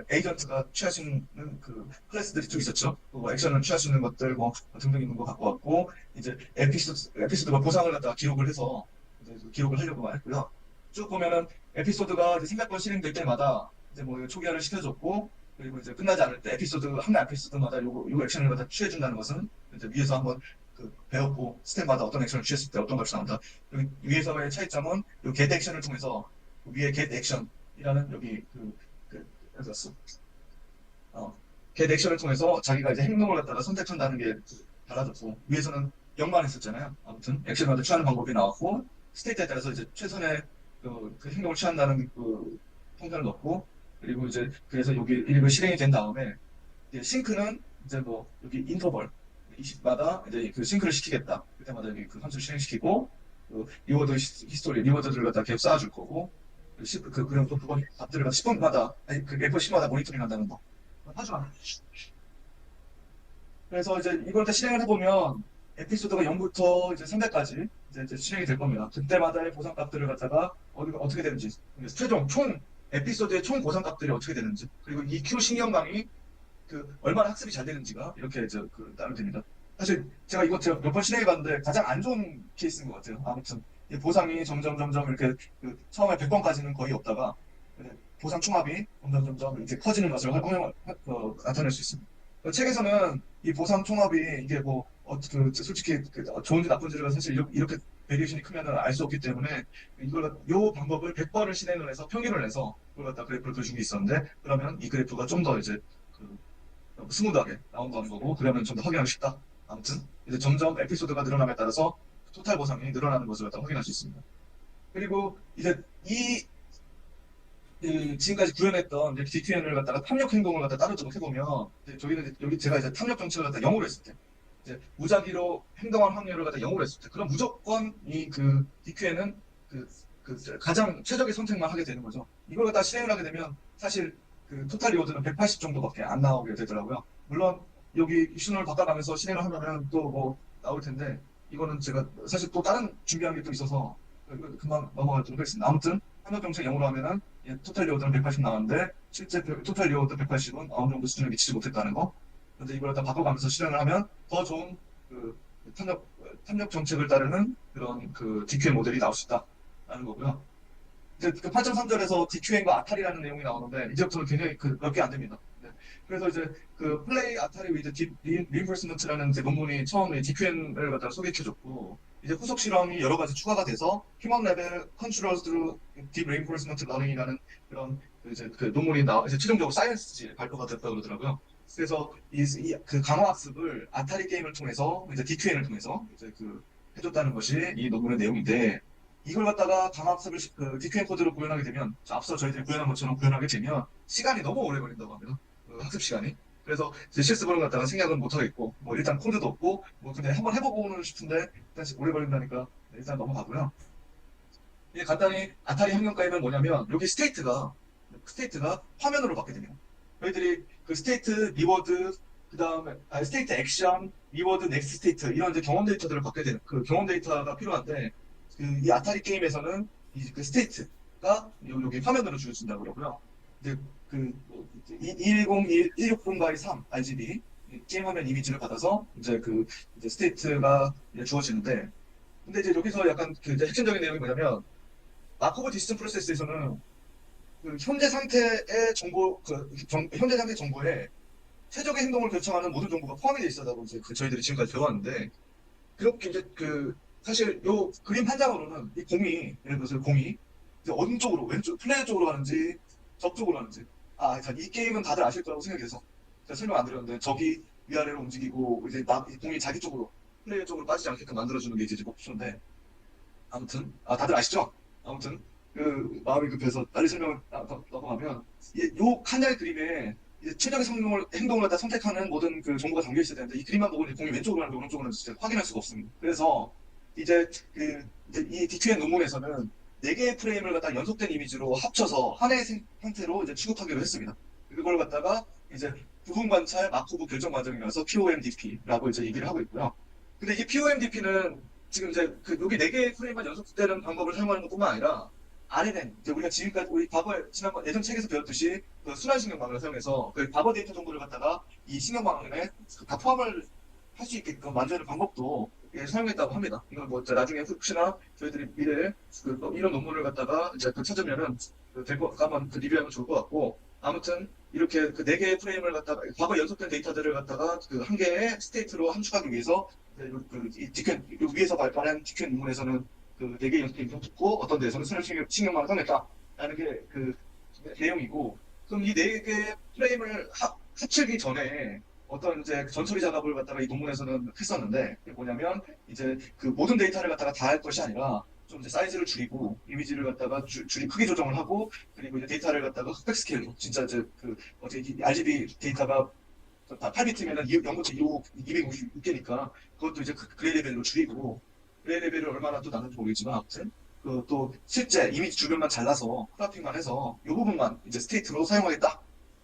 에이전트가 취할 수 있는 그 클래스들이 쭉 있었죠. 액션을 취할 수 있는 것들 등등 있는 거 갖고 왔고 이제 에피소드가 보상을 갖다가 기록을 해서 이제 기록을 하려고 했고요. 쭉 보면은 에피소드가 이제 300번 실행될 때마다 이제 초기화를 시켜줬고 그리고 이제 끝나지 않을 때 한 에피소드마다 요거 액션을 갖다 취해준다는 것은 이제 위에서 한번 배웠고 스텝마다 어떤 액션을 취했을 때 어떤 값이 나온다. 여기 위에서의 차이점은 요 get 액션을 통해서 위에 get action이라는 여기 get 액션을 통해서 자기가 이제 행동을 갖다가 선택한다는 게 달라졌고 위에서는 0만 했었잖아요. 아무튼 액션마다 취하는 방법이 나왔고 스테이트에 따라서 이제 최선의 그 행동을 취한다는 그 평가를 넣고 그리고 이제 그래서 여기 일부 실행이 된 다음에 이제 싱크는 이제 여기 인터벌 20마다 이제 그 싱크를 시키겠다. 그때마다 여기 그 함수를 실행시키고 리워드 히스토리 리워드들을 갖다 계속 쌓아줄 거고 그럼 또 그건 값들을 10분마다 아니 그 F10마다 모니터링 한다는 거 하죠. 그래서 이제 이걸 다 실행을 해보면 에피소드가 0부터 이제 300까지 이제 실행이 될 겁니다. 그때마다의 보상값들을 갖다가 어떻게 되는지 최종 총 에피소드의 총 보상값들이 어떻게 되는지 그리고 이 Q 신경망이 얼마나 학습이 잘 되는지가 이렇게 이제 따로 됩니다. 사실 제가 몇 번 실행해봤는데 가장 안 좋은 케이스인 것 같아요. 아무튼 이 보상이 점점 이렇게 처음에 100번까지는 거의 없다가 보상 총합이 점점 이렇게 커지는 것을 나타낼 수 있습니다. 책에서는 이 보상 총합이 이게 솔직히 좋은지 나쁜지를 사실 이렇게 베리에이션이 크면은 알 수 없기 때문에 요 방법을 100번을 실행을 해서 평균을 내서 그걸 갖다 그래프를 그려준 게 있었는데 그러면 이 그래프가 좀 더 이제 스무드하게 나온다는 거고 그러면 좀 더 확인하기 쉽다. 아무튼 이제 점점 에피소드가 늘어남에 따라서 토탈 보상이 늘어나는 것을 갖다 확인할 수 있습니다. 그리고 이제 지금까지 구현했던 DQN을 갖다가 탐욕 행동을 갖다 따르도록 해보면 저희는 여기 제가 이제 탐욕 정책을 갖다 0으로 했을 때 이제 무작위로 행동할 확률을 갖다 0으로 했을 때 그럼 무조건 이 DQN은 가장 최적의 선택만 하게 되는 거죠. 이걸 갖다 실행을 하게 되면 사실 토탈 리워드는 180 정도밖에 안 나오게 되더라고요. 물론 여기 신호를 바꿔가면서 실행을 하면 또 나올 텐데 이거는 제가 사실 또 다른 준비한 게 또 있어서 금방 넘어가도록 하겠습니다. 아무튼 탐욕 정책 0으로 하면은 토탈 리워드는 180 나왔는데 실제 토탈 리워드 180은 어느 정도 수준에 미치지 못했다는 거. 근데 이걸 다 바꿔가면서 실행을 하면 더 좋은 탐욕 정책을 따르는 그런 DQN 모델이 나올 수 있다라는 거고요. 이제 8.3절에서 DQN과 아타리라는 내용이 나오는데 이제부터는 굉장히 몇 개 안 됩니다. 네. 그래서 이제 플레이 아타리 위드 리인버스먼트라는 논문이 처음에 DQN을 갖다가 소개해줬고 이제 후속 실험이 여러 가지 추가가 돼서 휴먼 레벨 컨트롤 through deep reinforcement learning이라는 그런 이제 그 논문이 이제 최종적으로 사이언스지에 발표가 됐다고 그러더라고요. 그래서 그 강화학습을 아타리 게임을 통해서 이제 DQN을 통해서 이제 그 해줬다는 것이 이 논문의 내용인데, 이걸 갖다가 강화학습을 그 DQN 코드로 구현하게 되면, 앞서 저희들이 구현한 것처럼 구현하게 되면 시간이 너무 오래 걸린다고 합니다. 그 학습 시간이. 그래서 이제 실습을 갖다가 생략은 못 하겠고, 뭐 일단 코드도 없고, 뭐 근데 한번 해보고는 싶은데 일단 오래 걸린다니까 일단 넘어가고요. 이제 간단히 아타리 환경 가입은 뭐냐면, 여기 스테이트가 화면으로 받게 됩니다. 저희들이 그 스테이트, 리워드, 그 다음에 스테이트 액션, 리워드, 넥스트 스테이트 이런 이제 경험 데이터들을 받게 되는 그 경험 데이터가 필요한데, 그 이 아타리 게임에서는 그 스테이트가 여기 화면으로 주어진다고 그러고요. 이제 그 160x3 RGB 게임 화면 이미지를 받아서 이제 그 이제 스테이트가 이제 주어지는데, 근데 이제 여기서 약간 그 이제 핵심적인 내용이 뭐냐면, 마코브 디시전 프로세스에서는 그 현재 상태의 정보, 현재 상태 정보에 최적의 행동을 결정하는 모든 정보가 포함이 되어 있어다고 이제 그 저희들이 지금까지 배워왔는데, 그렇게 이제 그 사실 요 그림 한 장으로는 이 공이, 예를 들어서 공이 이제 어느 쪽으로, 왼쪽 플레이어 쪽으로 가는지 적 쪽으로 가는지, 이 게임은 다들 아실 거라고 생각이 돼서 제가 설명 안 드렸는데, 적이 위아래로 움직이고 이제 이 공이 자기 쪽으로, 플레이어 쪽으로 빠지지 않게끔 만들어주는 게 이제 목표인데, 아무튼 다들 아시죠? 아무튼 그 마음이 급해서 빨리 설명을 넘어가면, 요 한 장의 그림에 이제 최적의 행동을 갖다 선택하는 모든 그 정보가 담겨 있어야 되는데, 이 그림만 보고 공이 왼쪽으로 가는지 오른쪽으로 가는지 진짜 확인할 수가 없습니다. 그래서 이제 이 DQN 논문에서는 4개의 프레임을 갖다 연속된 이미지로 합쳐서 하나의 형태로 이제 취급하기로 했습니다. 그걸 갖다가 이제 부분 관찰 마코브 결정 과정이라서 POMDP라고 이제 얘기를 하고 있고요. 근데 이 POMDP는 지금 이제 그 여기 4개의 프레임만 연속되는 방법을 사용하는 것뿐만 아니라, RNN, 이제 우리가 지금까지 우리 과거에 지난번 예전 책에서 배웠듯이 그 순환신경망을 사용해서 그 과거 데이터 정보를 갖다가 이 신경망에 다 포함을 할 수 있게끔 만드는 방법도 사용했다고 합니다. 이걸 뭐 나중에 혹시나 저희들이 미래에 이런 논문을 갖다가 이제 찾으면은 한번 리뷰하면 좋을 것 같고, 아무튼 이렇게 그 4개의 프레임을 갖다가 과거 연속된 데이터들을 갖다가 그 한 개의 스테이트로 함축하기 위해서 이 디큐 위에서 발표한 디큐 논문에서는 그 4개 연속된 인풋 듣고 어떤 데에서는 순환신경망을 사용했다라는 게 그 내용이고, 그럼 이 4개의 프레임을 합치기 전에 어떤 이제 전처리 작업을 갖다가 이 논문에서는 했었는데, 그게 뭐냐면 이제 그 모든 데이터를 갖다가 다 할 것이 아니라 좀 이제 사이즈를 줄이고 이미지를 갖다가 줄이 크기 조정을 하고, 그리고 이제 데이터를 갖다가 흑백 스케일로 진짜 이제 그 어제 RGB 데이터가 8비트면은 0.25 256개니까 그것도 이제 그레이 레벨로 줄이고, 그레이 레벨을 얼마나 또 나는지 모르겠지만 아무튼 그 또 실제 이미지 주변만 잘라서 크라핑만 해서 이 부분만 이제 스테이트로 사용하겠다.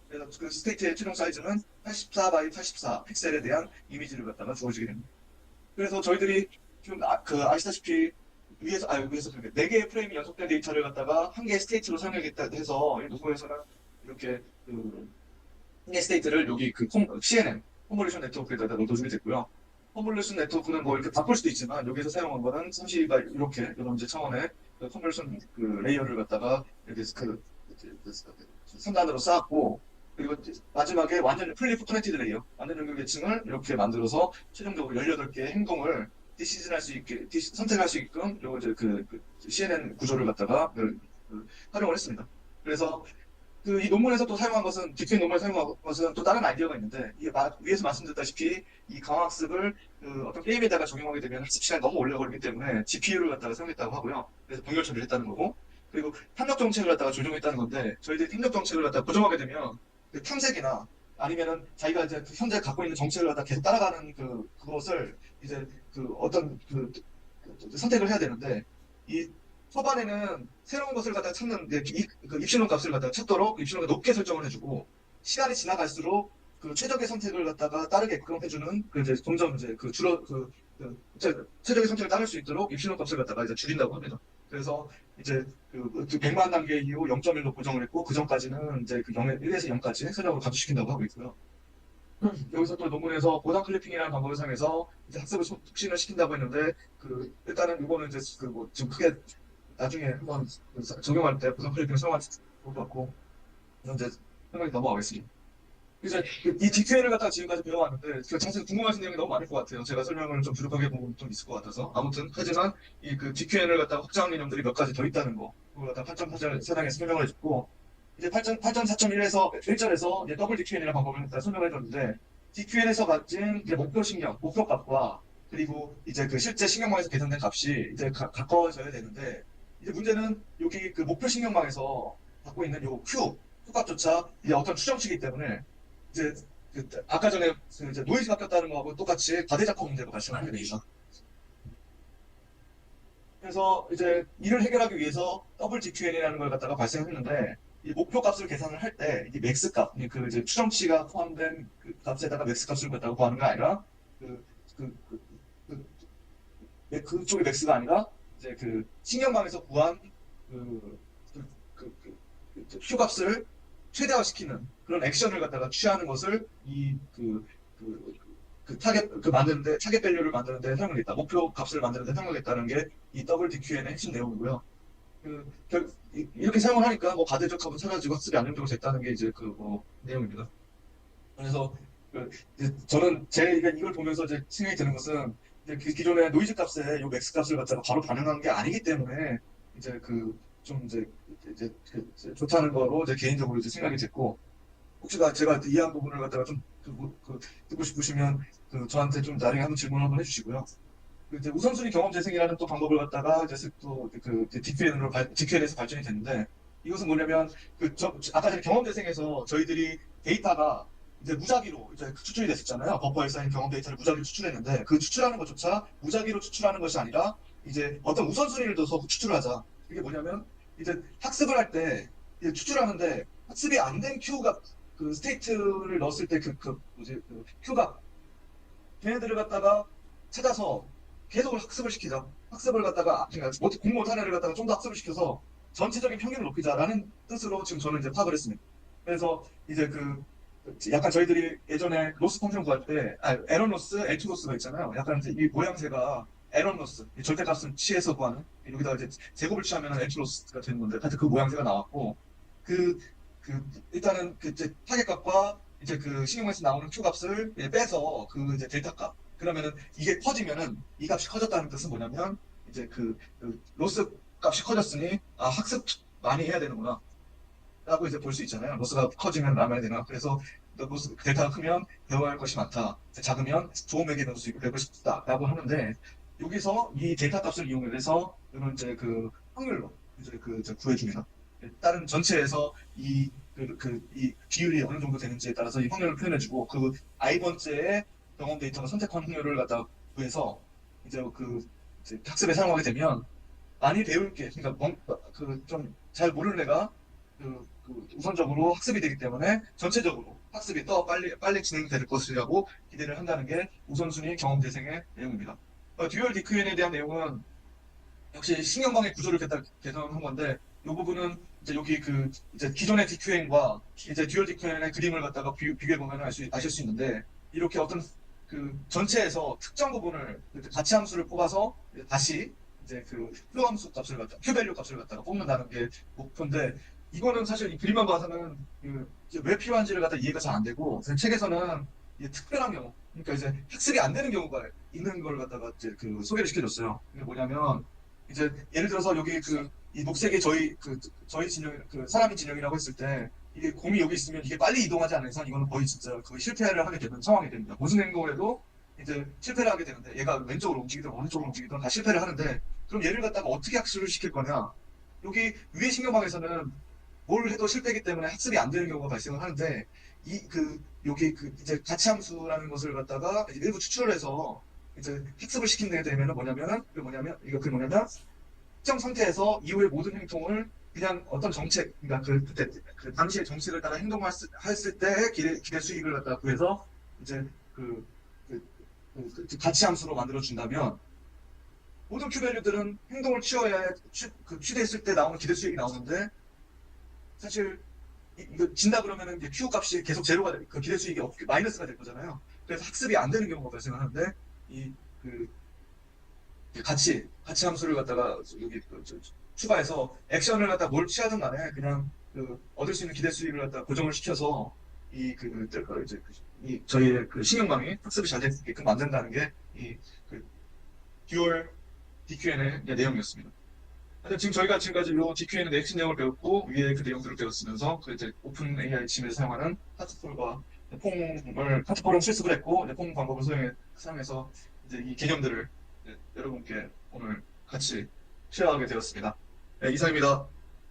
그래서 그 스테이트의 최종 사이즈는 84 by 84 픽셀에 대한 이미지를 갖다가 주어지게 됩니다. 그래서 저희들이 지금 아시다시피 위에서 그렇게 4개의 프레임이 연속된 데이터를 갖다가 한 개의 스테이트로 사용하겠다 해서 이 논문에서는 이렇게 그 한 개의 스테이트를 여기 그 CNN 컨볼루션 네트워크에다 넣어주게 됐고요. 컨볼루션 네트워크는 뭐 이렇게 바꿀 수도 있지만, 여기서 사용한 거는 32가 이렇게 여러 이제 차원의 컨볼루션 그 레이어를 갖다가 이렇게 3단으로 쌓았고, 그리고 마지막에 완전히 풀리 포토네티드 레이어, 완전 연결 계층을 이렇게 만들어서 최종적으로 18개의 행동을 디시즌할 수 있게, 선택할 수 있게끔 요 이제 CNN 구조를 갖다가 활용을 했습니다. 그래서 이 논문에서 또 사용한 것은, 디큐 논문에 사용한 것은 또 다른 아이디어가 있는데, 위에서 말씀드렸다시피 이 강학습을 어떤 게임에다가 적용하게 되면 학습 시간이 너무 오래 걸리기 때문에 GPU를 갖다가 사용했다고 하고요. 그래서 동열 처리를 했다는 거고, 그리고 탐력 정책을 갖다가 조정했다는 건데, 저희들이 탐력 정책을 갖다가 고정하게 되면 그 탐색이나 아니면은 자기가 이제 현재 갖고 있는 정책을 갖다 계속 따라가는 그것을 이제 어떤 선택을 해야 되는데, 이 초반에는 새로운 것을 갖다 찾는 입신론 값을 갖다가 찾도록 입신론을 높게 설정을 해주고, 시간이 지나갈수록 그 최적의 선택을 갖다가 따르게끔 해주는 이제 점점 이제 최적의 선택을 따를 수 있도록 입신론 값을 갖다가 이제 줄인다고 합니다. 그래서 이제 100만 단계 이후 0.1로 고정을 했고, 그 전까지는 이제 1에서 0까지 선형을 감소시킨다고 하고 있고요. 여기서 또 논문에서 보상 클리핑이라는 방법을 사용해서 이제 학습을 촉진을 시킨다고 했는데, 일단은 이거는 이제 좀 크게 나중에 한번 적용할 때 보상 클리핑을 사용할 수 있을 것 같고, 이제 설명이 넘어가겠습니다. 이제 이 DQN을 갖다가 지금까지 배워왔는데 자세히 궁금하신 내용이 너무 많을 것 같아요. 제가 설명을 좀 부족하게 보면 좀 있을 것 같아서 아무튼 하지만 이 그 DQN을 갖다가 확장한 개념들이 몇 가지 더 있다는 거 그걸 갖다가 8.4장에서 설명을 해줬고 이제 8.4.1에서 1절에서 이제 더블 DQN이라는 방법을 갖다 설명을 해줬는데 DQN에서 가진 이제 목표 신경, 목표 값과 그리고 이제 그 실제 신경망에서 계산된 값이 이제 가까워져야 되는데 이제 문제는 여기 그 목표 신경망에서 갖고 있는 요 Q 값조차 이제 어떤 추정치이기 때문에 이제 아까 전에 그 이제 노이즈 바뀌었다는 거하고 똑같이 과대작용 문제가 발생하게 됩니다. 그래서 이제 이를 해결하기 위해서 더블 DQN이라는 걸 갖다가 발생했는데 이 목표 값을 계산을 할 때 이 맥스 값, 그 이제 추정치가 포함된 그 값에다가 맥스 값을 갖다가 구하는 게 아니라 그, 그, 그, 그, 그쪽의 맥스가 아니라 이제 그 신경망에서 구한 그, Q 값을 최대화시키는 그런 액션을 갖다가 취하는 것을 타겟 만드는데 타겟 밸류를 만드는데 사용하겠다. 목표 값을 만드는데 사용하겠다는 게 이 더블 DQN의 핵심 내용이고요. 이렇게 사용을 하니까 뭐 가대적 값은 사라지고 학습이 안정적으로 됐다는 게 이제 그 뭐 내용입니다. 그래서 이제 저는 이걸 보면서 이제 생각이 드는 것은 이제 그 기존의 노이즈 값에 요 맥스 값을 갖다가 바로 반응한 게 아니기 때문에 이제 좀 이제 좋다는 거로 이제 개인적으로 이제 생각이 됐고 혹시나 제가 이해한 부분을 갖다가 좀 듣고 싶으시면 저한테 좀 나중에 한번 질문 한번 해주시고요. 이제 우선순위 경험 재생이라는 또 방법을 갖다가 이제 또그 DQN에서 발전이 됐는데 이것은 뭐냐면 아까 전에 경험 재생에서 저희들이 데이터가 이제 무작위로 이제 추출이 됐었잖아요. 버퍼에 쌓인 경험 데이터를 무작위로 추출했는데 그 추출하는 것조차 무작위로 추출하는 것이 아니라 이제 어떤 우선순위를 둬서 추출을 하자. 이게 뭐냐면 이제 학습을 할 때 추출하는데 학습이 안 된 Q가 그 스테이트를 넣었을 때 Q가 걔네들을 갖다가 찾아서 계속 학습을 시키자. 학습을 갖다가 그러니까 공모 탄회를 갖다가 좀 더 학습을 시켜서 전체적인 평균을 높이자라는 뜻으로 지금 저는 이제 파악을 했습니다. 그래서 이제 약간 저희들이 예전에 로스 펑션 구할 때 에런 로스, L2 로스가 있잖아요. 약간 이제 이 모양새가 에런 로스, 절대값을 취해서 구하는 여기다가 이제 제곱을 취하면 L2 로스가 되는 건데 하여튼 그 모양새가 나왔고 그 일단은 이제 타겟값과 이제 신경에서 나오는 Q 값을 빼서 이제 델타 값. 그러면은 이게 커지면은 이 값이 커졌다는 뜻은 뭐냐면 이제 로스 값이 커졌으니 학습 많이 해야 되는구나. 라고 이제 볼 수 있잖아요. 로스가 커지면 남아야 되나. 그래서 로스 델타가 크면 배워야 할 것이 많다. 작으면 좋은 맥이 넣을 수 있고 배우고 싶다라고 하는데 여기서 이 델타 값을 이용해서 이런 이제 확률로 이제 구해줍니다. 다른 전체에서 이 비율이 어느 정도 되는지에 따라서 이 확률을 표현해주고 i번째의 경험 데이터가 선택한 확률을 갖다 구해서 이제 이제 학습에 사용하게 되면 많이 배울 게 그러니까 좀 잘 모르는 애가 우선적으로 학습이 되기 때문에 전체적으로 학습이 더 빨리 진행될 것이라고 기대를 한다는 게 우선순위 경험 재생의 내용입니다. 듀얼 DQN에 대한 내용은 역시 신경망의 구조를 개선한 건데 이 부분은 이제 여기 이제 기존의 DQN과 이제 듀얼 DQN의 그림을 갖다가 비교해 보면 아실 수 있는데 이렇게 어떤 전체에서 특정 부분을 가치 함수를 뽑아서 다시 이제 Q 함수 값을 갖다 Q 밸류 값을 갖다가 뽑는다는 게 목표인데 이거는 사실 이 그림만 봐서는 이제 왜 필요한지를 갖다 이해가 잘 안 되고 책에서는 특별한 경우 그러니까 이제 학습이 안 되는 경우가 있는 걸 갖다가 이제 소개를 시켜줬어요. 이게 뭐냐면 이제 예를 들어서 여기 이 녹색이 저희 진영 사람의 진영이라고 했을 때 이게 곰이 여기 있으면 이게 빨리 이동하지 않는 이상 이거는 거의 진짜 실패를 하게 되는 상황이 됩니다. 무슨 행동을 해도 이제 실패를 하게 되는데 얘가 왼쪽으로 움직이든 오른쪽으로 움직이든 다 실패를 하는데 그럼 얘를 갖다가 어떻게 학습을 시킬 거냐? 여기 위의 신경망에서는 뭘 해도 실패이기 때문에 학습이 안 되는 경우가 발생을 하는데 여기 이제 가치 함수라는 것을 갖다가 이제 일부 추출을 해서 이제 학습을 시키게 되면은 뭐냐면 특정 상태에서 이후의 모든 행동을 그냥 어떤 정책, 그러니까 그때 당시의 정책을 따라 했을 때의 기대 수익을 갖다 구해서 이제 가치 함수로 만들어 준다면 모든 Q 밸류들은 행동을 취해야 취대했을 때 나오는 기대 수익이 나오는데 사실 이거 진다 그러면은 이제 Q 값이 계속 제로가 기대 수익이 마이너스가 될 거잖아요. 그래서 학습이 안 되는 경우가 발생하는데 가치 함수를 갖다가 여기 추가해서 액션을 갖다 뭘 취하든 간에 그냥 얻을 수 있는 기대 수익을 갖다 고정을 시켜서 저희의 그 신경망이 학습이 잘 되게끔 만든다는 게 그 듀얼 DQN의 내용이었습니다. 하여튼 지금 저희가 지금까지 요 DQN의 핵심 내용을 배웠고 위에 그 내용들을 배웠으면서 그 이제 오픈 AI 침에서 사용하는 하트폴을 실습을 했고 이제 폼 방법을 사용해서 이제 이 개념들을 여러분께 오늘 같이 쉐어하게 되었습니다. 네, 이상입니다.